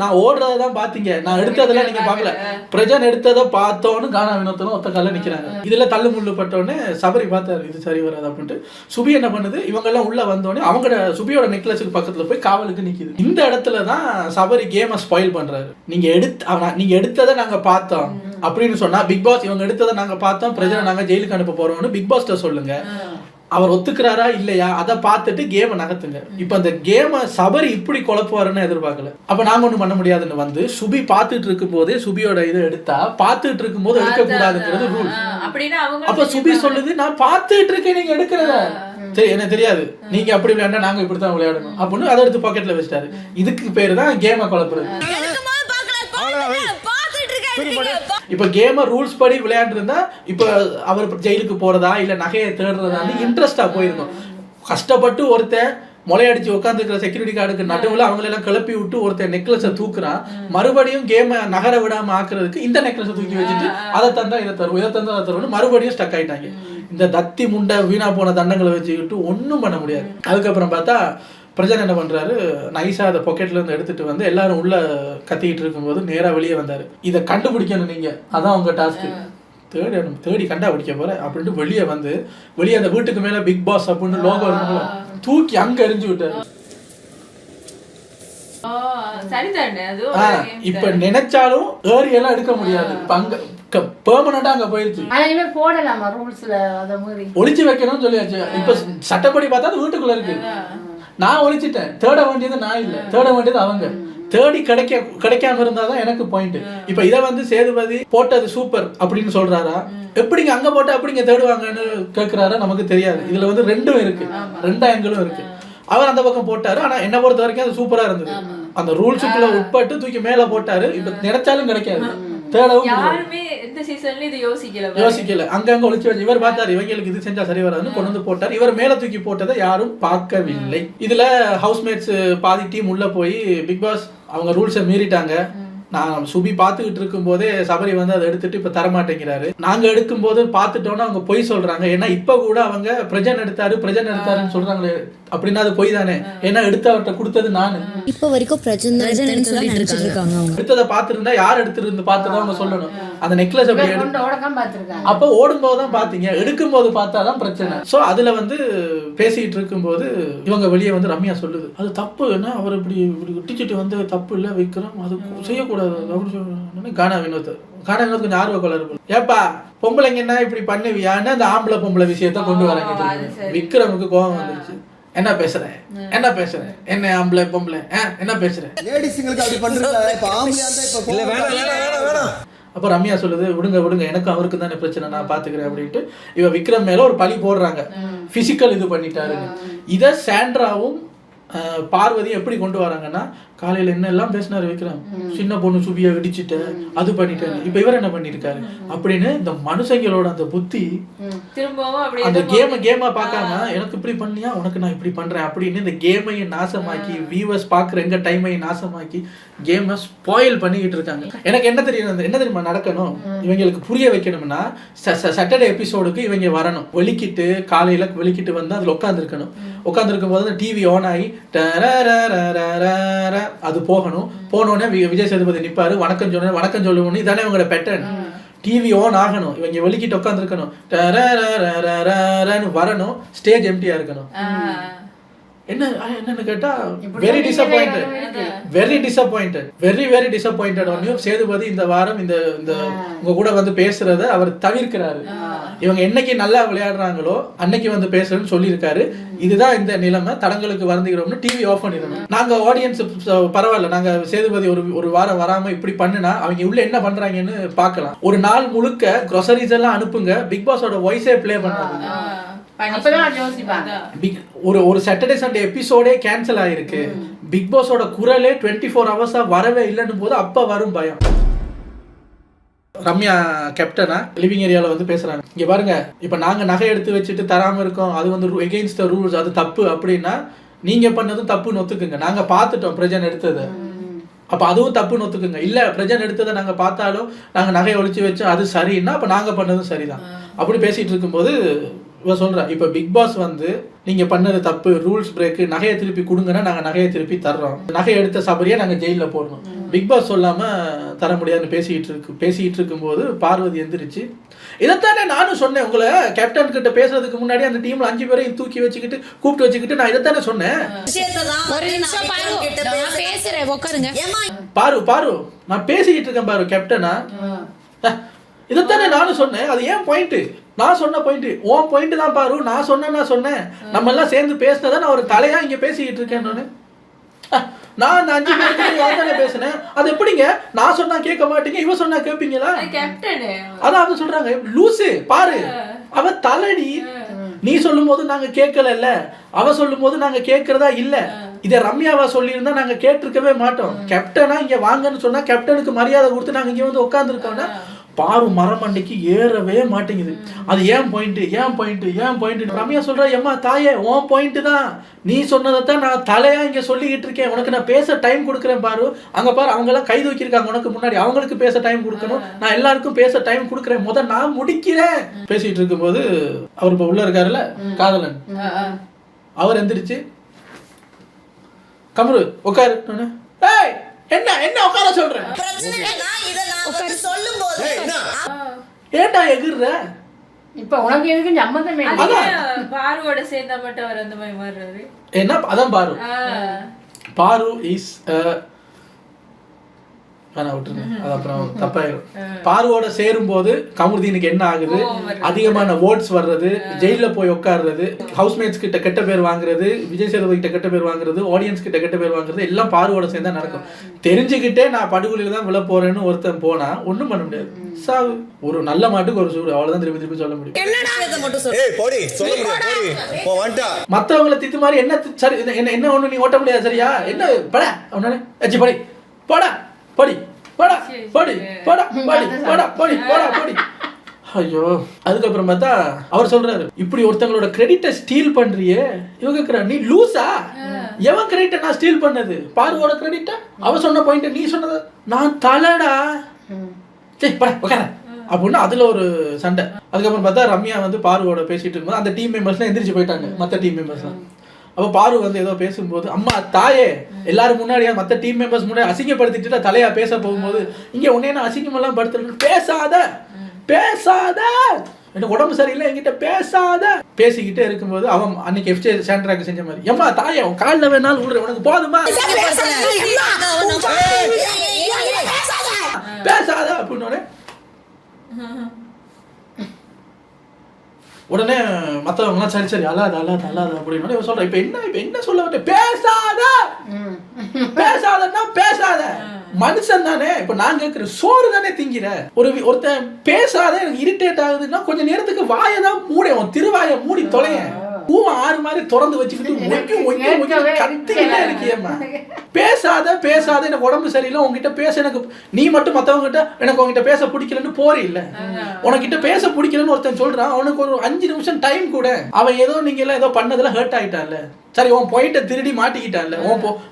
நான் ஓடுறதான் பாத்தீங்க, நான் எடுத்ததெல்லாம் நீங்க பாக்கல. பிரஜன் எடுத்ததை பார்த்தோன்னு கானா வினோத்தனும் ஒத்த கால நிக்கிறாங்க. இதுல தள்ளு முள்ளு பட்டோன்னு சபரி பார்த்தாரு, இது சரி வராது அப்படின்ட்டு. சுபி என்ன பண்ணுது, இவங்க எல்லாம் உள்ள வந்தோடனே அவங்க சுபியோட நெக்லஸுக்கு பக்கத்துல போய் காவலுக்கு நிக்குது. இந்த இடத்துலதான் சபரி கேமை ஸ்பாயில் பண்றாரு. நீங்க எடுத்ததை நாங்க பார்த்தோம் அப்படின்னு சொன்னா பிக் பாஸ் இவங்க எடுத்ததை நாங்க பார்த்தோம், பிரஜனை நாங்க ஜெயிலுக்கு அனுப்ப போறோம்னு பிக் பாஸ்ட சொல்லுங்க. அவர் ஒத்துக்கிறாரா இல்லையா அதை பார்த்துட்டு கேமை நகர்த்துங்க. இப்ப அந்த கேமை சபரி இப்படி குழப்புவாருன்னு எதிர்பார்க்கல. அப்ப நாங்க ஒண்ணும் பண்ண முடியாதுன்னு வந்து சுபி பார்த்துட்டு இருக்கும் போதே சுபியோட இதை எடுத்தா பார்த்துட்டு இருக்கும் போது எடுக்க கூடாதுங்கிறது ரூல். அப்ப சுபி சொல்லுது நான் பார்த்துட்டு இருக்கேன் நீங்க எடுக்கிறத சரி எனக்கு தெரியாது, நீங்க அப்படி விளையாண்டா நாங்க இப்படித்தான் விளையாடணும் அப்படின்னு அதை எடுத்து பாக்கெட்ல வச்சிட்டாரு. இதுக்கு பேரு தான் கேமை குழப்புறது. இப்ப கேம ரூல்ஸ் படி விளையாண்டு இருந்தா இப்ப அவர் ஜெயிலுக்கு போறதா இல்ல நகையை தேடுறதான்னு இன்ட்ரெஸ்டா போயிருக்கும். கஷ்டப்பட்டு ஒருத்தன் முளையடிச்சு உட்காந்துருக்கிற செக்யூரிட்டி கார்டுக்கு நடுவில் அவங்களெல்லாம் கிளப்பி விட்டு ஒருத்தன் நெக்லஸை தூக்குறான். மறுபடியும் கேமை நகர விடாம ஆக்குறதுக்கு இந்த நெக்லஸை தூக்கி வச்சுட்டு அதை தந்தா இதை தருவோம், இதை தந்தா அதை தருவோம்னு மறுபடியும் ஸ்டக் ஆயிட்டாங்க. இந்த தத்தி முண்டை வீணா போன தண்டங்களை வச்சுக்கிட்டு ஒன்றும் பண்ண முடியாது. அதுக்கப்புறம் பார்த்தா பிரஜன் என்ன பண்றாரு, நைஸா அதை பாக்கெட்ல இருந்து எடுத்துட்டு வந்து எல்லாரும் உள்ள கத்திக்கிட்டு இருக்கும்போது நேரா வெளியே வந்தாரு. இதை கண்டுபிடிக்கணும் நீங்க, அதான் உங்க டாஸ்க். தேடி கண்டுபிடிக்க போற அப்படின்ட்டு வெளியே வந்து வெளியே அந்த வீட்டுக்கு மேல பிக் பாஸ் அப்படின்னு லோகோ இருக்கும்ல தூக்கி அங்க எரிஞ்சு விட்டாரு. இப்ப நினைச்சாலும் ஏரியெல்லாம் எடுக்க முடியாது. இப்ப அங்க பெர்மனண்டா அங்க போயிருச்சு. ஒளிச்சு வைக்கணும்னு சொல்லியாச்சு. இப்ப சட்டப்படி பார்த்தா வீட்டுக்குள்ள இருக்கு. நான் ஒழிச்சிட்டேன், தேட வேண்டியது நான் இல்ல, தேட வேண்டியது அவங்க. தேடி கிடைக்காம இருந்தாதான் எனக்கு பாயிண்ட். இப்ப இதை வந்து சேதுபதி போட்டது சூப்பர் அப்படின்னு சொல்றாரா, எப்படிங்க அங்க போட்டு அப்படிங்க தேடுவாங்கன்னு கேட்கிறாரா நமக்கு தெரியாது. இதுல வந்து ரெண்டும் இருக்கு, 2 ஆங்கிளும் இருக்கு. அவர் அந்த பக்கம் போட்டாரு, ஆனா என்ன பொறுத்த வரைக்கும் அது சூப்பரா இருந்தது. அந்த ரூல்ஸுக்குள்ள உட்பட்டு தூக்கி மேல போட்டாரு. இப்ப நினைச்சாலும் கிடைக்காது, தேடவும் யாருமே இந்த சீசன்ல இது யோசிக்கல. அங்கங்க ஒளிச்சு வச்சு இவர் பார்த்தாரு, இவங்களுக்கு இது செஞ்சா சரி வராதுன்னு கொண்டு வந்து போட்டார். இவர் மேல தூக்கி போட்டதை யாரும் பார்க்கவில்லை. இதுல ஹவுஸ்மேட்ஸ் பாதி டீம் உள்ள போய் பிக் பாஸ் அவங்க ரூல்ஸை மீறிட்டாங்க. நான் சுபி பார்த்துக்கிட்டு இருக்கும் போதே சபரி வந்து அதை எடுத்துட்டு இப்ப தரமாட்டேங்கிறாரு. நாங்க எடுக்கும் போது பார்த்துட்டோம்னா அவங்க பொய் சொல்றாங்க. ஏன்னா இப்ப கூட அவங்க பிரஜன் எடுத்தாருன்னு சொல்றாங்களே, அப்படின்னா அது பொய் தானே. ஏன்னா எடுத்தவர்கிட்ட கொடுத்தது நானு. இப்ப வரைக்கும் எடுத்ததை பார்த்திருந்தா யார் எடுத்திருந்து பார்த்துதான் அவங்க சொல்லணும். அந்த நெக்லஸ் அப்ப ஓடும் போதுதான் பாத்தீங்க, எடுக்கும் போது பார்த்தாதான் பிரச்சனை. சோ அதுல வந்து பேசிட்டு இருக்கும் போது இவங்க வெளியே வந்து ரம்யா சொல்லுது, அது தப்பு, என்ன அவர் இப்படி ஒட்டிச்சுட்டு வந்து தப்பு இல்ல விக்ரம், அது செய்யக்கூடாது. கானா வினோத் கொஞ்சம் ஆர்வ கோளாறு. ஏப்பா பொம்பளைங்க என்ன இப்படி பண்ணுவியான்னு அந்த ஆம்பளை பொம்பளை விஷயத்த கொண்டு வராங்க. விக்ரமுக்கு கோபம் வந்துருச்சு. என்ன பேசுறேன் என்ன ஆம்பளை பொம்பளை என்ன பேசுறேன். அப்ப ரம்யா சொல்லுது, விடுங்க எனக்கும் அவருக்கு தானே பிரச்சனை, நான் பாத்துக்கிறேன் அப்படின்ட்டு இவ விக்ரம் மேல ஒரு பழி போடுறாங்க. பிசிக்கல் இது பண்ணிட்டாரு. இத சாண்ட்ராவும் பார்வதி எப்படி கொண்டு வராங்கன்னா, காலையில என்ன எல்லாம் பேசினாரு விக்ரம், சின்ன பொண்ணு சுபியா வெடிச்சுட்ட, அது பண்ணிட்டாரு, இப்ப இவர் என்ன பண்ணிருக்காரு அப்படின்னு இந்த மனுஷங்களோட அந்த புத்தி அந்த கேமா பார்க்காம எனக்கு இப்படி பண்ணியா உனக்கு நான் இப்படி பண்றேன் அப்படின்னு இந்த கேமையை நாசமாக்கி வியூவர்ஸ் பாக்குற எங்க டைமையும் நாசமாக்கி கேமை ஸ்பாயில் பண்ணிக்கிட்டு இருக்காங்க. எனக்கு என்ன தெரியுமா நடக்கணும், இவங்களுக்கு புரிய வைக்கணும்னா சாட்டர்டே எபிசோடுக்கு இவங்க வரணும், வெளிக்கிட்டு காலையில வெளிக்கிட்டு வந்து அதுல உட்காந்துருக்கும் போது டிவி ஆன் ஆகி அது போனோடனே விஜய் சேதுபதி நிப்பாரு, வணக்கம் சொல்லுவோம். இதானே இவங்களோட பேட்டர்ன். டிவி ஆன் ஆகணும், இவங்க வெளிக்கிட்டு உட்காந்துருக்கணும், வரணும், ஸ்டேஜ் எம்டியா இருக்கணும். என்னன்னு கேட்டா very disappointed on you. Sethupathi இந்த வாரம் இந்த உங்க கூட வந்து பேசுறத அவர் தவிர்க்கிறாரு. இவங்க என்னைக்கு நல்லா விளையாடுறாங்களோ அன்னைக்கு வந்து பேசுறேன்னு சொல்லியிருக்காரு. இதுதான் இந்த நிலைமை, தடங்களுக்கு வருந்துகிறோம்னு டிவி ஆஃப் பண்ணிடணும். நாங்க ஆடியன்ஸ் பரவாயில்ல, நாங்க சேதுபதி ஒரு வாரம் வராம இப்படி பண்ணுனா அவங்க உள்ள என்ன பண்றாங்கன்னு பார்க்கலாம். ஒரு நாள் முழுக்க groceries எல்லாம் அனுப்புங்க, பிக் பாஸோட வாய்ஸே பிளே பண்ணாங்க. ஒரு சாட்டர்டே சண்டே எபிசோடே கேன்சல் ஆயிருக்கு. பிக் பாஸோட குரலே 24 hours வரவே இல்லைன்னு போது அப்ப வரும் பயம். ரம்யா கேப்டனா லிவிங் ஏரியால வந்து பேசுறாங்க, இங்க பாருங்க, இப்ப நாங்க நகை எடுத்து வச்சுட்டு தராம இருக்கோம், அது வந்து எகெயின்ஸ்ட் த ரூல்ஸ், அது தப்பு அப்படின்னா நீங்க பண்ணதும் தப்புன்னு ஒத்துக்குங்க. நாங்க பார்த்துட்டோம் பிரஜன் எடுத்தது, அப்ப அதுவும் தப்புன்னு ஒத்துக்குங்க. இல்ல பிரஜன் எடுத்ததை நாங்க பார்த்தாலும் நாங்க நகையை ஒழிச்சு வச்சோம் அது சரின்னா அப்ப நாங்க பண்ணதும் சரிதான். அப்படி பேசிட்டு இருக்கும்போது இவ சொல்றா, இப்ப பிக் பாஸ் வந்து நீங்க பண்ணது தப்பு, ரூல்ஸ் பிரேக், நகையை திருப்பி கொடுங்கன்னா நாங்க நகையை திருப்பி தர்றோம், நகையை எடுத்த சபரியா நாங்க ஜெயில போடணும், பிக் பாஸ் சொல்லாம தர முடியாதுன்னு பேசிட்டு இருக்கும்போது பார்வதி எந்திரிச்சு, இதைத்தானே நானும் சொன்னேன், உங்களை கேப்டன் கிட்ட பேசுறதுக்கு முன்னாடி அந்த டீம்ல 5 பேரையும் தூக்கி வச்சுக்கிட்டு கூப்பிட்டு வச்சுக்கிட்டு நான் இதைத்தானே சொன்னேன். பாரு நான் பேசிக்கிட்டு இருக்கேன் பாரு கேப்டனா, இதைத்தானே நானும் சொன்னேன், அது ஏன் பாயிண்ட், நான் சொன்ன பாயிண்ட் உன் பாயிண்ட் தான் பாரு, நான் சொன்னேன், நம்ம எல்லாம் சேர்ந்து பேசினதா நான் ஒரு தலையா இங்க பேசிக்கிட்டு இருக்கேன். நான் அந்த 5 பேருக்கு பேசினேன், அது எப்படிங்க நான் சொன்னா கேட்க மாட்டீங்க, இவ சொன்னா கேட்பீங்களா? அதான் அவங்க சொல்றாங்க, லூசு பாரு, அவ தலைடி, நீ சொல்லும் போது நாங்க கேட்கல, அவ சொல்லும் போது நாங்க கேட்கறதா இல்ல. இதை ரம்யாவா சொல்லியிருந்தா நாங்க கேட்டிருக்கவே மாட்டோம். கேப்டனா இங்க வாங்கன்னு சொன்னா கேப்டனுக்கு மரியாதை கொடுத்து நாங்க இங்க வந்து உட்காந்துருக்கோம்னா பாரு மரமண்டைக்கு ஏறவே மாட்டேங்குது. அது ஏன் பாயிண்ட் ரம்யா சொல்ற, எம்மா தாயே உன் பாயிண்ட் தான், நீ சொன்னதைத்தான் நான் தலையா இங்க சொல்லிக்கிட்டு இருக்கேன், உனக்கு நான் பேச டைம் கொடுக்குறேன் பாரு, அங்க பாரு அவங்க எல்லாம் கை தூக்கிருக்காங்க உனக்கு முன்னாடி, அவங்களுக்கு பேச டைம் கொடுக்கணும், நான் எல்லாருக்கும் பேச டைம் கொடுக்குறேன், முத நான் முடிக்கிறேன். பேசிட்டு இருக்கும்போது அவர் இப்ப உள்ள இருக்காருல்ல காதலன், அவர் எந்திரிச்சு கமரு உட்காரு, என்ன உட்கார சொல்றேன், ஏண்டா எகுற, இப்ப உனக்கு எதுக்கு சம்மந்தமே பாருவோட சேர்ந்தா மட்டும் அவர் அந்த மாதிரி மாறுறாரு. என்ன அதான் பாரு இஸ் விட்டுருங்க, அது அப்புறம் தப்பாயிரும். பார்வோட சேரும் போது கமருதீனுக்கு என்ன ஆகுது, அதிகமான ஓட்ஸ் வர்றது, ஜெயில போய் உட்கார்றது, ஹவுஸ்மேட்ஸ் கிட்ட கெட்ட பேர் வாங்குறது, விஜய் சேதுபதி கிட்ட கெட்ட பேர் வாங்குறது, ஆடியன்ஸ் கிட்ட கெட்ட பேர் வாங்குறது, எல்லாம் பார்வோட சேர்ந்தா நடக்கும். தெரிஞ்சுக்கிட்டே நான் படுகொலையில தான் விழ போறேன்னு ஒருத்தன் போனா ஒண்ணும் பண்ண முடியாது, சாவு. ஒரு நல்ல மாட்டுக்கு ஒரு சூடு, அவ்வளவுதான் திருப்பி சொல்ல முடியும். மத்தவங்களை திட்டு மாதிரி என்ன சரி என்ன ஒண்ணு நீ ஓட்ட முடியாது, சரியா? என்ன பட அவனால படி போடா படி போடா போடி போடா போடி போடா போடி போடா போடி. ஐயோ. அதுக்கப்புறம் பார்த்தா அவர் சொல்றாரு, இப்படி ஒருத்தங்களோட கிரெடிட்டை ஸ்டீல் பண்றியே. இவங்க கேக்குறா, நீ லூசா? எவன் கிரெடிட்டை நான் ஸ்டீல் பண்ணது? பார்வோட கிரெடிட்டா? அவ சொன்ன பாயிண்ட் நீ சொன்னது நான் தலடா. சரி பட உட்கார அப்படின்னு அதுல ஒரு சண்டை. அதுக்கப்புறம் பார்த்தா ரம்யா வந்து பார்வோட பேசிட்டு இருக்கும்போது அந்த டீம் மெம்பர்ஸ்லாம் எந்திரிச்சு போயிட்டாங்க, மற்ற டீம் மெம்பர்ஸ்லாம். அப்போ பாரு வந்து ஏதோ பேசும்போது, அம்மா தாயே எல்லாரும் முன்னாடியா மற்ற டீம் மெம்பர்ஸ் முன்னாடி அசிங்கப்படுத்திட்டு தலையா பேச போகும்போது, இங்க உன்னே நான் அசிங்கமெல்லாம் படுத்துறேன், பேசாத பேசாத, எனக்கு உடம்பு சரியில்லை, என்கிட்ட பேசாத. பேசிக்கிட்டே இருக்கும்போது அவன் அன்னைக்கு எஃப்ஜே சாண்ட்ராக்கு செஞ்ச மாதிரி, எம்மா தாயே உன் காலில் வேணாலும் விடுறேன், உனக்கு போதுமா பேசாத அப்படின்னு உடனே மற்றவங்கலாம் சரி சரி அல்லாத அல்லாத அல்லாத அப்படின்னு சொல்றேன். இப்ப என்ன சொல்ல வந்தேன்? பேசாத பேசாதன்னா பேசாத. மனுஷன் தானே. இப்ப நான் கேட்கிற சோறு தானே திங்கிற. ஒருத்தன் பேசாத எனக்கு இரிட்டேட் ஆகுதுன்னா கொஞ்ச நேரத்துக்கு வாயை தான் மூட, உன் திருவாயை மூடி தொலைய. பூவன் ஆறு மாதிரி திறந்து வச்சுக்கிட்டு கத்திக்கிட்டே இருக்கியம்மா. பேசாத பேசாத, எனக்கு உடம்பு சரியில்லை, உங்ககிட்ட பேச எனக்கு நீ மட்டும் மற்றவங்க கிட்ட எனக்கு உங்ககிட்ட பேச பிடிக்கலன்னு போறே இல்ல. உனக்கிட்ட பேச பிடிக்கலன்னு ஒருத்தன் சொல்றான், அவனுக்கு ஒரு 5 நிமிஷம் டைம் கூட. அவன் ஏதோ நீங்க எல்லாம் ஏதோ பண்ணதுல ஹர்ட் ஆயிட்டான்ல, சரி உன் பாயிண்ட்டை திருடி மாட்டிக்கிட்டான்ல,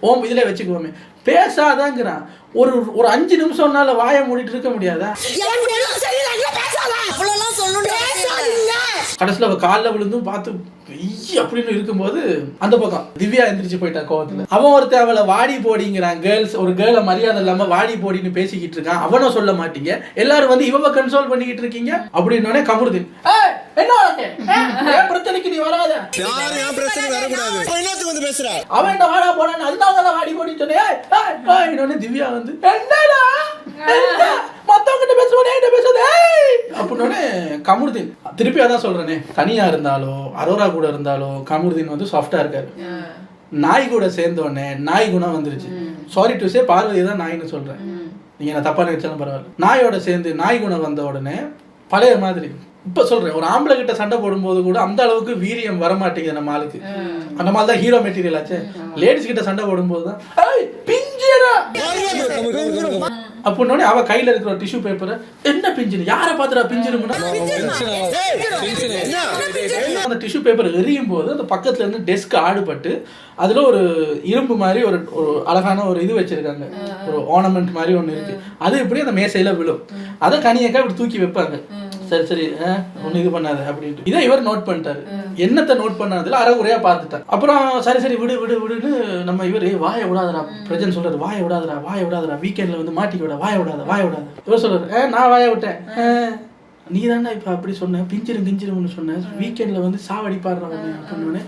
ஓம் இதுல வச்சுக்குவோமே. பேசாதாங்கிறான். ஒரு 5 நிமிஷம்னால வாயை மூடிட்டு இருக்க முடியாதா? கடைசியில் அவ காலில் விழுந்தும் பார்த்து அப்படின்னு இருக்கும்போது அந்த பக்கம் திவ்யா எந்திரிச்சு போயிட்டா கோவத்துல. அவன் ஒருத்தர் அவளை வாடி போடிங்கிறான். ஒரு கேர்ளை மரியாதை இல்லாம வாடி போடின்னு பேசிக்கிட்டு இருக்கான். அவனும் சொல்ல மாட்டீங்க, எல்லாரும் வந்து இவ கன்சோல் பண்ணிக்கிட்டு இருக்கீங்க அப்படின்னு கமருதீன், என்ன பிரச்சனைக்கு நீ வராத, அவன் என்ன வாடா போடான்னு அதனால வாடி போடின்னு சொன்னேன். திவ்யா வந்து என்னடா மத்தவங்கிட்ட பேசுவானே அப்படின்னு கமருதீன் திருப்பி அதான் சொல்றேனே, தனியா இருந்தாலோ அரோரா கூட இருந்தாலோ கமருதீன் வந்து சாஃப்டா இருக்காரு. நாய் கூட சேர்ந்தோடனே நாய் குணம் வந்துருச்சு. சாரி டு சே பார்வதி தான் நாய்னு சொல்றேன், நீங்க நான் தப்பா நினைச்சாலும் பரவாயில்ல. நாயோட சேர்ந்து நாய் குணம் வந்த உடனே பழைய மாதிரி. இப்ப சொல்றேன், ஒரு ஆம்பளை கிட்ட சண்டை போடும்போது கூட அந்த அளவுக்கு வீரியம் வரமாட்டேங்குது நம்ம ஆளுக்கு. அந்த மாதிரி தான் ஹீரோ மெட்டீரியல் ஆச்சு. லேடிஸ் கிட்ட சண்டை போடும்போது தான் அப்படின்னு அவ கையில இருக்கிற டிஷ்யூ பேப்பர், என்ன பிஞ்சிரு, யாரை பாத்துறா பிஞ்சிருமுன்னா அந்த டிஷ்யூ பேப்பர் எரியும் போது அந்த பக்கத்துல இருந்து டெஸ்க் ஆடுபட்டு அதுல ஒரு இரும்பு மாதிரி ஒரு அழகான ஒரு இது வச்சிருக்காங்க, ஒரு ஆர்னமெண்ட் மாதிரி ஒண்ணு இருக்கு. அது இப்படி அந்த மேசையில விழும். அதை கனியக்கா இப்படி தூக்கி வைப்பாங்க. சரி சரி ஒண்ணு இது பண்ணாத அப்படின்ட்டு இதை இவர் நோட் பண்ணிட்டாரு. என்னத்தை நோட் பண்ணதுல அறகுறையா பார்த்துட்டார். அப்புறம் சரி சரி விடு விடு விடுன்னு நம்ம இவர் வாயை விடாதரா பிரஜன் சொல்றாரு, வாயை விடாதரா வீக்கெண்ட்ல வந்து மாட்டிக்க விட, வாயை விடாத. இவர் சொல்றாரு, நான் வாயை விட்டேன், நீ தானே இப்ப அப்படி சொன்ன, பிஞ்சிரும்னு சொன்ன, வீக்கெண்ட்ல வந்து சாவடிப்பாடுறான் அப்படின்னு.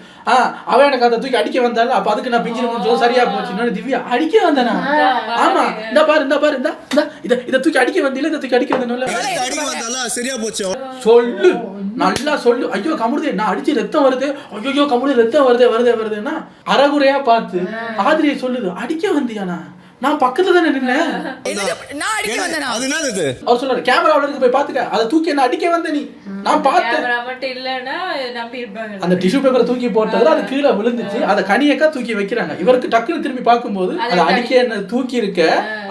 அவன் எனக்கு அதை தூக்கி அடிக்க வந்தால, அப்ப அதுக்கு நான் பிஞ்சிரும்னு சொல்ல சரியா போச்சு. திவ்யா அடிக்க வந்தானா? ஆமா, இந்த பாரு இதை தூக்கி அடிக்க வந்தீங்களா, இதை தூக்கி அடிக்க வந்தனால சரியா போச்சு. சொல்லு, நல்லா சொல்லு. ஐயோ கமருதே நான் அடிச்சு ரத்தம் வருது, ஐயோ கமருதே ரத்தம் வருதுன்னா அறகுறையா பார்த்து ஆதிரியை சொல்லுது, அடிக்க வந்தியானா? நான் பக்கத்துல தானே நின்னேன். அவர் சொல்றாரு, கேமராவுல இருக்கு போய் பாத்துக்க, அதை தூக்கி என்ன அடிக்க வந்த நீ, நான் பார்த்தேன். அந்த டிஷ்யூ பேப்பரை தூக்கி போட்டதுல அது கீழே விழுந்துச்சு. அதை கனியக்கா தூக்கி வைக்கிறாங்க. இவருக்கு டக்குன்னு திரும்பி பார்க்கும்போது அதை அடிக்க என்ன தூக்கி இருக்க,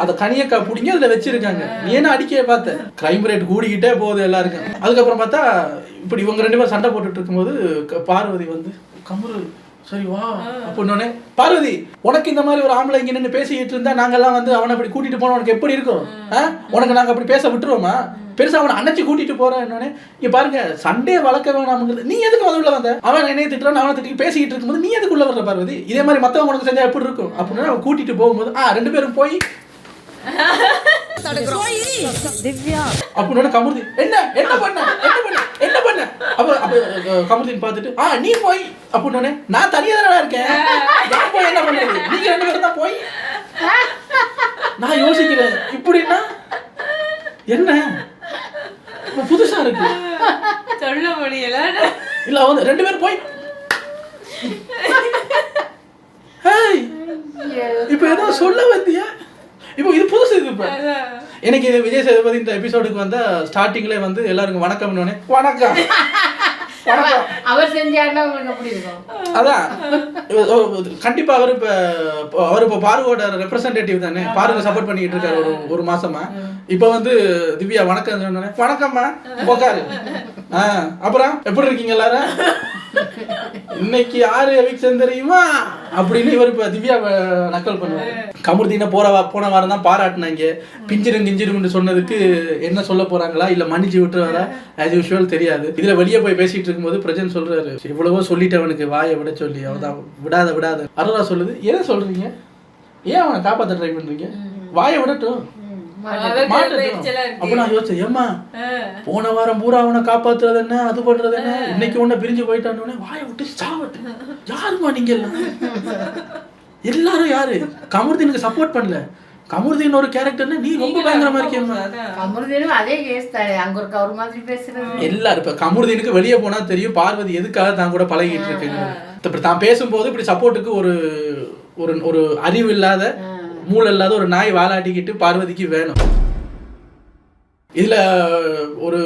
அதை கனியக்கா பிடிங்க அதுல வச்சிருக்காங்க. நீ என்ன அடிக்க பார்த்த? கிரைம் ரேட் கூடிக்கிட்டே போகுது எல்லாருக்கும். அதுக்கப்புறம் பார்த்தா இப்படி இவங்க 2 பேரும் சண்டை போட்டுட்டு இருக்கும்போது பார்வதி வந்து, கமரு சரி வா அப்படின்னு, பார்வதி உனக்கு இந்த மாதிரி ஒரு ஆம்பளை இங்க நின்று பேசிக்கிட்டு இருந்தா நாங்கெல்லாம் வந்து அவனை அப்படி கூட்டிட்டு போனோம், உனக்கு எப்படி இருக்கும்? உனக்கு நாங்க அப்படி பேச விட்டுருவோமா? பெருசா அவனை அணைச்சு கூட்டிட்டு போறேன். இங்க பாருங்க, சண்டே வளர்க்க வேணாம்ங்கிறது. நீ எதுக்கு உள்ள வந்த? அவன் என்னைய திட்டுறான், அவனை திட்டி பேசிக்கிட்டு இருக்கும்போது நீ எதுக்கு உள்ள வர்ற பார்வதி? இதே மாதிரி மத்தவங்க உனக்கு செஞ்சா எப்படி இருக்கும் அப்படின்னு அவன் கூட்டிட்டு போகும்போது 2 பேரும் போய் அப்படின்னு கமருதீன் என்ன பண்ண அப்ப கமருதீன் பார்த்துட்டு நீ போய் அப்படின்னு, நான் தனியா தானே இருக்கேன், நான் போய் என்ன பண்றது? நீங்க 2 பேரும் தான் போய். நான் யோசிக்கிறேன், இப்படின்னா என்ன புதுசா இருக்கு, சொல்ல முடியல. இல்ல அவங்க 2 பேரும் போய் இப்ப ஏதோ சொல்ல வந்தியா? இப்போ இது புதுசு. இது இப்ப எனக்கு இது விஜய் சேதுபதி இந்த எபிசோடுக்கு வந்த ஸ்டார்டிங்ல வந்து எல்லாருக்கும் வணக்கம், வணக்கம் வணக்கம். அவர் செஞ்சாருன்னா உங்களுக்கு எப்படி இருக்கும்? அதான் கண்டிப்பா அவர் இப்ப பார்வோட ரெப்ரசன்டேட்டிவ் தானே, பார்வை சப்போர்ட் பண்ணிட்டு இருக்காரு ஒரு மாசமா. இப்ப வந்து திவ்யா வணக்கம் சொன்னோன்னே, வணக்கம்மா உட்காரு, அப்புறம் எப்படி இருக்கீங்க எல்லாரும், இன்னைக்கு யாரு எவிக்ஷன் தெரியுமா அப்படின்னு இவர் இப்ப திவ்யா நக்கல் பண்ணுவாரு. கமருதீனை போன வாரம் தான் பாராட்டினாங்க. பிஞ்சிரும் கிஞ்சிரும் சொன்னதுக்கு என்ன சொல்ல போறாங்களா இல்ல மன்னிச்சு விட்டுருவாரா ஆஸ் யூஷுவல் தெரியாது. இதுல வெளியே போய் பேசிட்டு இருக்கும்போது பிரஜன் சொல்றாரு, எவ்வளவோ சொல்லிட்டவனுக்கு வாயை விட சொல்லி, அவதான் விடாத அரோரா சொல்லுது, ஏன் சொல்றீங்க, ஏன் அவனை காப்பாற்ற ட்ரை பண்றீங்க, வாயை விடட்டும் அப்ப நான் யோசிச்சேன், ஏம்மா போன வாரம் பூரா அவனை காப்பாத்துறது என்ன, அது பண்றது என்ன, இன்னைக்கு உன்ன பிரிஞ்சு போயிட்டான்னு வாயை விட்டு சாவட்டு. யாருமா நீங்க எல்லாரும் யாரு கமருதீனுக்கு சப்போர்ட் பண்ணல, கமருதீன் ஒரு கேரக்டர்னு நீ ரொம்ப பயங்கரமா இருக்கேம்மா. கமருதீனும் அதே கேஸ் தானே, அங்க ஒரு அவர் மாதிரி பேசுறது எல்லாரும் இப்ப கமருதீனுக்கு வெளியே போனா தெரியும் பார்வதி எதுக்காக தான் கூட பழகிட்டு இருக்குங்க. இப்ப தான் பேசும்போது இப்படி சப்போர்ட்டுக்கு ஒரு ஒரு அறிவு இல்லாத மூளை இல்லாத ஒரு நாய் வாலாட்டிக்கிட்டு பார்வதிக்கு வேணும். இதுல ஒரு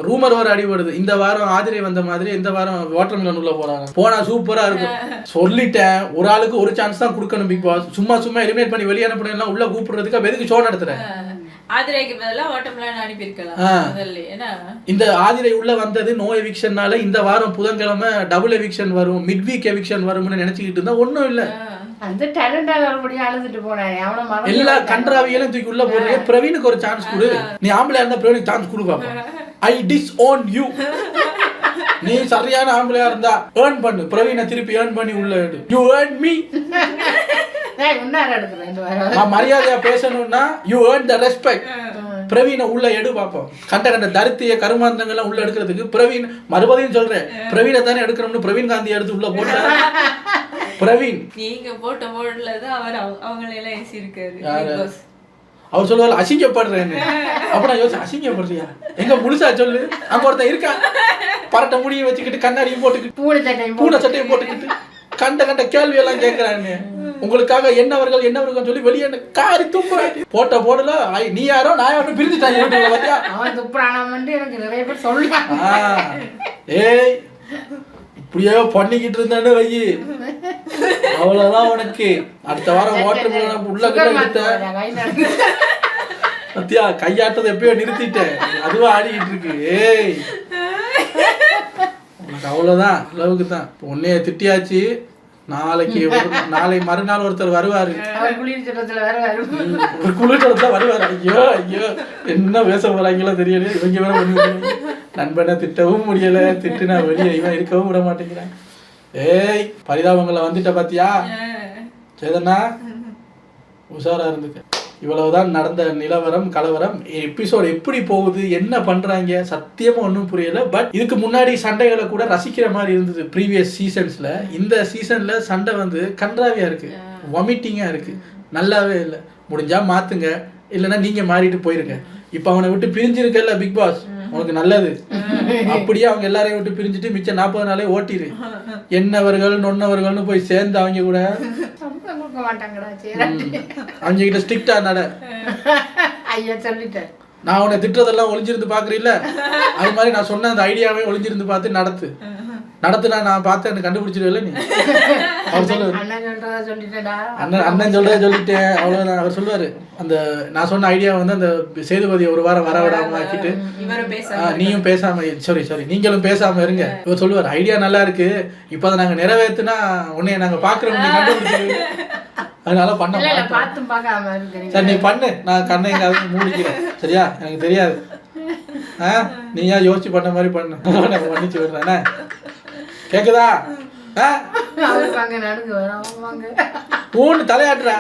ரூமர் வர அடிபடுது, இந்த வாரம் ஆதிரை வந்த மாதிரி இந்த வாரம் வாட்டர்மெலன் உள்ள போறாங்க, போனா சூப்பரா இருக்கும். சொல்லிட்டேன், ஒரு ஆளுக்கு ஒரு சான்ஸ் தான் கொடுக்கணும் பிக் பாஸ். சும்மா எலிமினேட் பண்ணி வெளியே அனுப்பினா உள்ள கூப்பிடுறதுக்கு எதுக்கு ஷோ நடத்துறேன். ஆதிரைக்கு பதிலா வாட்டர்மெலன் அனுப்பி இருக்கலாம். இந்த ஆதிரை உள்ள வந்தது நோ எவிக்ஷன்னால இந்த வாரம் புதன்கிழமை டபுள் எவிக்ஷன் வரும், மிட் வீக் எவிக்ஷன் வரும்னு நினைச்சுக்கிட்டு இருந்தா ஒன்னும் இல்ல. அந்த டேலண்டால மறுபடியும் அழுதுட்டு போனேன். எல்லா கன்றாவியெல்லாம் தூக்கி உள்ள போடுறீங்க. பிரவீனுக்கு ஒரு சான்ஸ் கொடு, நீ ஆம்பளையா இருந்தா பிரவீனுக்கு சான்ஸ் கொடு பாப்போம். ஐ டிஸ்ஓன் யூ. நீ சரியான ஆம்பளையா இருந்தா ஏர்ன் பண்ணு, பிரவீனை திருப்பி ஏர்ன் பண்ணி உள்ள எடு. You earn me. நான் மரியாதையா பேசணும்னா யூ ஏர்ன் த ரெஸ்பெக்ட். பிரவீனை உள்ள எடு பாப்போம். கண்ட தரித்திய கருமாந்தங்கள்லாம் உள்ள எடுக்கிறதுக்கு பிரவீன், மறுபடியும் சொல்றேன், பிரவீனை தானே எடுக்கணும்னு பிரவீன் காந்தி எடுத்து உள்ள போட்ட பிரவீன். நீங்க போட்ட போர்டுல தான் அவர் அவங்கள எல்லாம் ஏசி இருக்காரு. அவர் சொல்லுவாரு அசிங்கப்படுறேன்னு. அப்ப நான் யோசிச்சு, அசிங்கப்படுறியா எங்க முழுசா சொல்லு. அங்க ஒருத்தன் இருக்கான் பரட்ட முடிய வச்சுக்கிட்டு கண்ணாடியும் போட்டுக்கிட்டு பூனை சட்டையும் போட்டுக்கிட்டு கண்ட கேள்வி எல்லாம் கேட்கிறாங்க. உங்களுக்காக என்னவர்கள் சொல்லி வெளியே காரி துப்புறாங்க. போட்ட போடல நீ யாரோ நான் யாரும் பிரிஞ்சுட்டாங்க. நிறைய பேர் சொல்றாங்க, ஏய் இப்படியே பண்ணிக்கிட்டு இருந்தானு வை, அவ்வளவுதான் உனக்கு. அடுத்த வாரம் வாட்டர் உள்ள எடுத்த பத்தியா கையாட்டதை எப்பயோ நிறுத்திட்டேன், அதுவும் ஆடிக்கிட்டு இருக்கு. ஏய் உனக்கு அவ்வளவுதான், அளவுக்கு தான். உன்னைய திட்டியாச்சு, நாளை மறுநாள் ஒருத்தர் வருவாரு, குளிர்ச்சலத்துல வருவாரு. ஐயோ என்ன பேச போறாங்களோ தெரியல, இவங்க வேற பண்ணி நண்பனை திட்டவும் முடியல, திட்டுனா வெளியே இவன் இருக்கவும் விட மாட்டேங்கிறான். ஏய் பரிதாபங்களை வந்துட்ட பாத்தியா சேதனா, உஷாரா இருந்துக்க. இவ்வளவுதான் நடந்த நிலவரம் கலவரம். எபிசோட் எப்படி போகுது, என்ன பண்றாங்க, சத்தியமா ஒன்றும் புரியல. பட் இதுக்கு முன்னாடி சண்டைகளை கூட ரசிக்கிற மாதிரி இருந்தது ப்ரீவியஸ் சீசன்ஸ்ல. இந்த சீசன்ல சண்டை வந்து கன்றாவியா இருக்கு, வாமிட்டிங்கா இருக்கு, நல்லாவே இல்லை. முடிஞ்சா மாத்துங்க, இல்லைன்னா நீங்க மாறிட்டு போயிருங்க. இப்ப அவனை விட்டு பிரிஞ்சிருக்கல பிக் பாஸ், உனக்கு நல்லது. அப்படியே அவங்க எல்லாரையும் விட்டு பிரிஞ்சுட்டு மிச்சம் 40 நாளே ஓட்டிரு. என்னவர்கள் நொன்னவர்கள்னு போய் சேர்ந்து அவங்க கூட அவங்க கிட்ட ஸ்ட்ரிக்டா நட. நான் உன்னை திட்டுறதெல்லாம் ஒளிஞ்சிருந்து பாக்குறீல்ல, அது மாதிரி நான் சொன்ன அந்த ஐடியாவே ஒளிஞ்சிருந்து பார்த்து நடத்துனா நான் பார்த்து எனக்கு கண்டுபிடிச்சிருவேல நீ. அவர் சொல்லுவாரு, அண்ணன் சொல்றத சொல்லிட்டேன் அவ்வளவுதான். அவர் சொல்லுவாரு, அந்த நான் சொன்ன ஐடியா வந்து அந்த சேதுபதியை ஒரு வாரம் வர விடாம ஆக்கிட்டு நீயும் பேசாம சாரி நீங்களும் பேசாம இருங்க. இவர் சொல்லுவார், ஐடியா நல்லா இருக்கு, இப்ப அதை நாங்க நிறைவேற்றுனா உன்னைய நாங்க பாக்குறோம், கண்டுபிடிச்சிருவீங்க, அதனால பண்ண சரி நீ பண்ணு, நான் கண்ணை எங்காவது மூடிக்கிறேன், சரியா? எனக்கு தெரியாது, நீயா யோசிச்சு பண்ண மாதிரி பண்ணு, பண்ணிச்சு விடுறேன். கேக்குதா? ஊன்னு தலையாட்டுறா.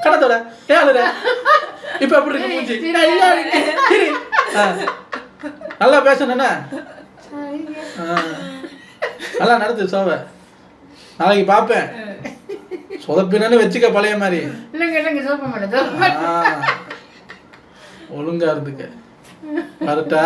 கடத்தோட இப்ப எப்படி இருக்கு மூஞ்சி? நல்லா பேசணும்னா நல்லா நடத்து சோவ. நாளைக்கு பாப்பேன், சொதப்பினு வச்சுக்க பழைய மாதிரி. ஒழுங்கா இருந்துக்க. கரெக்டா?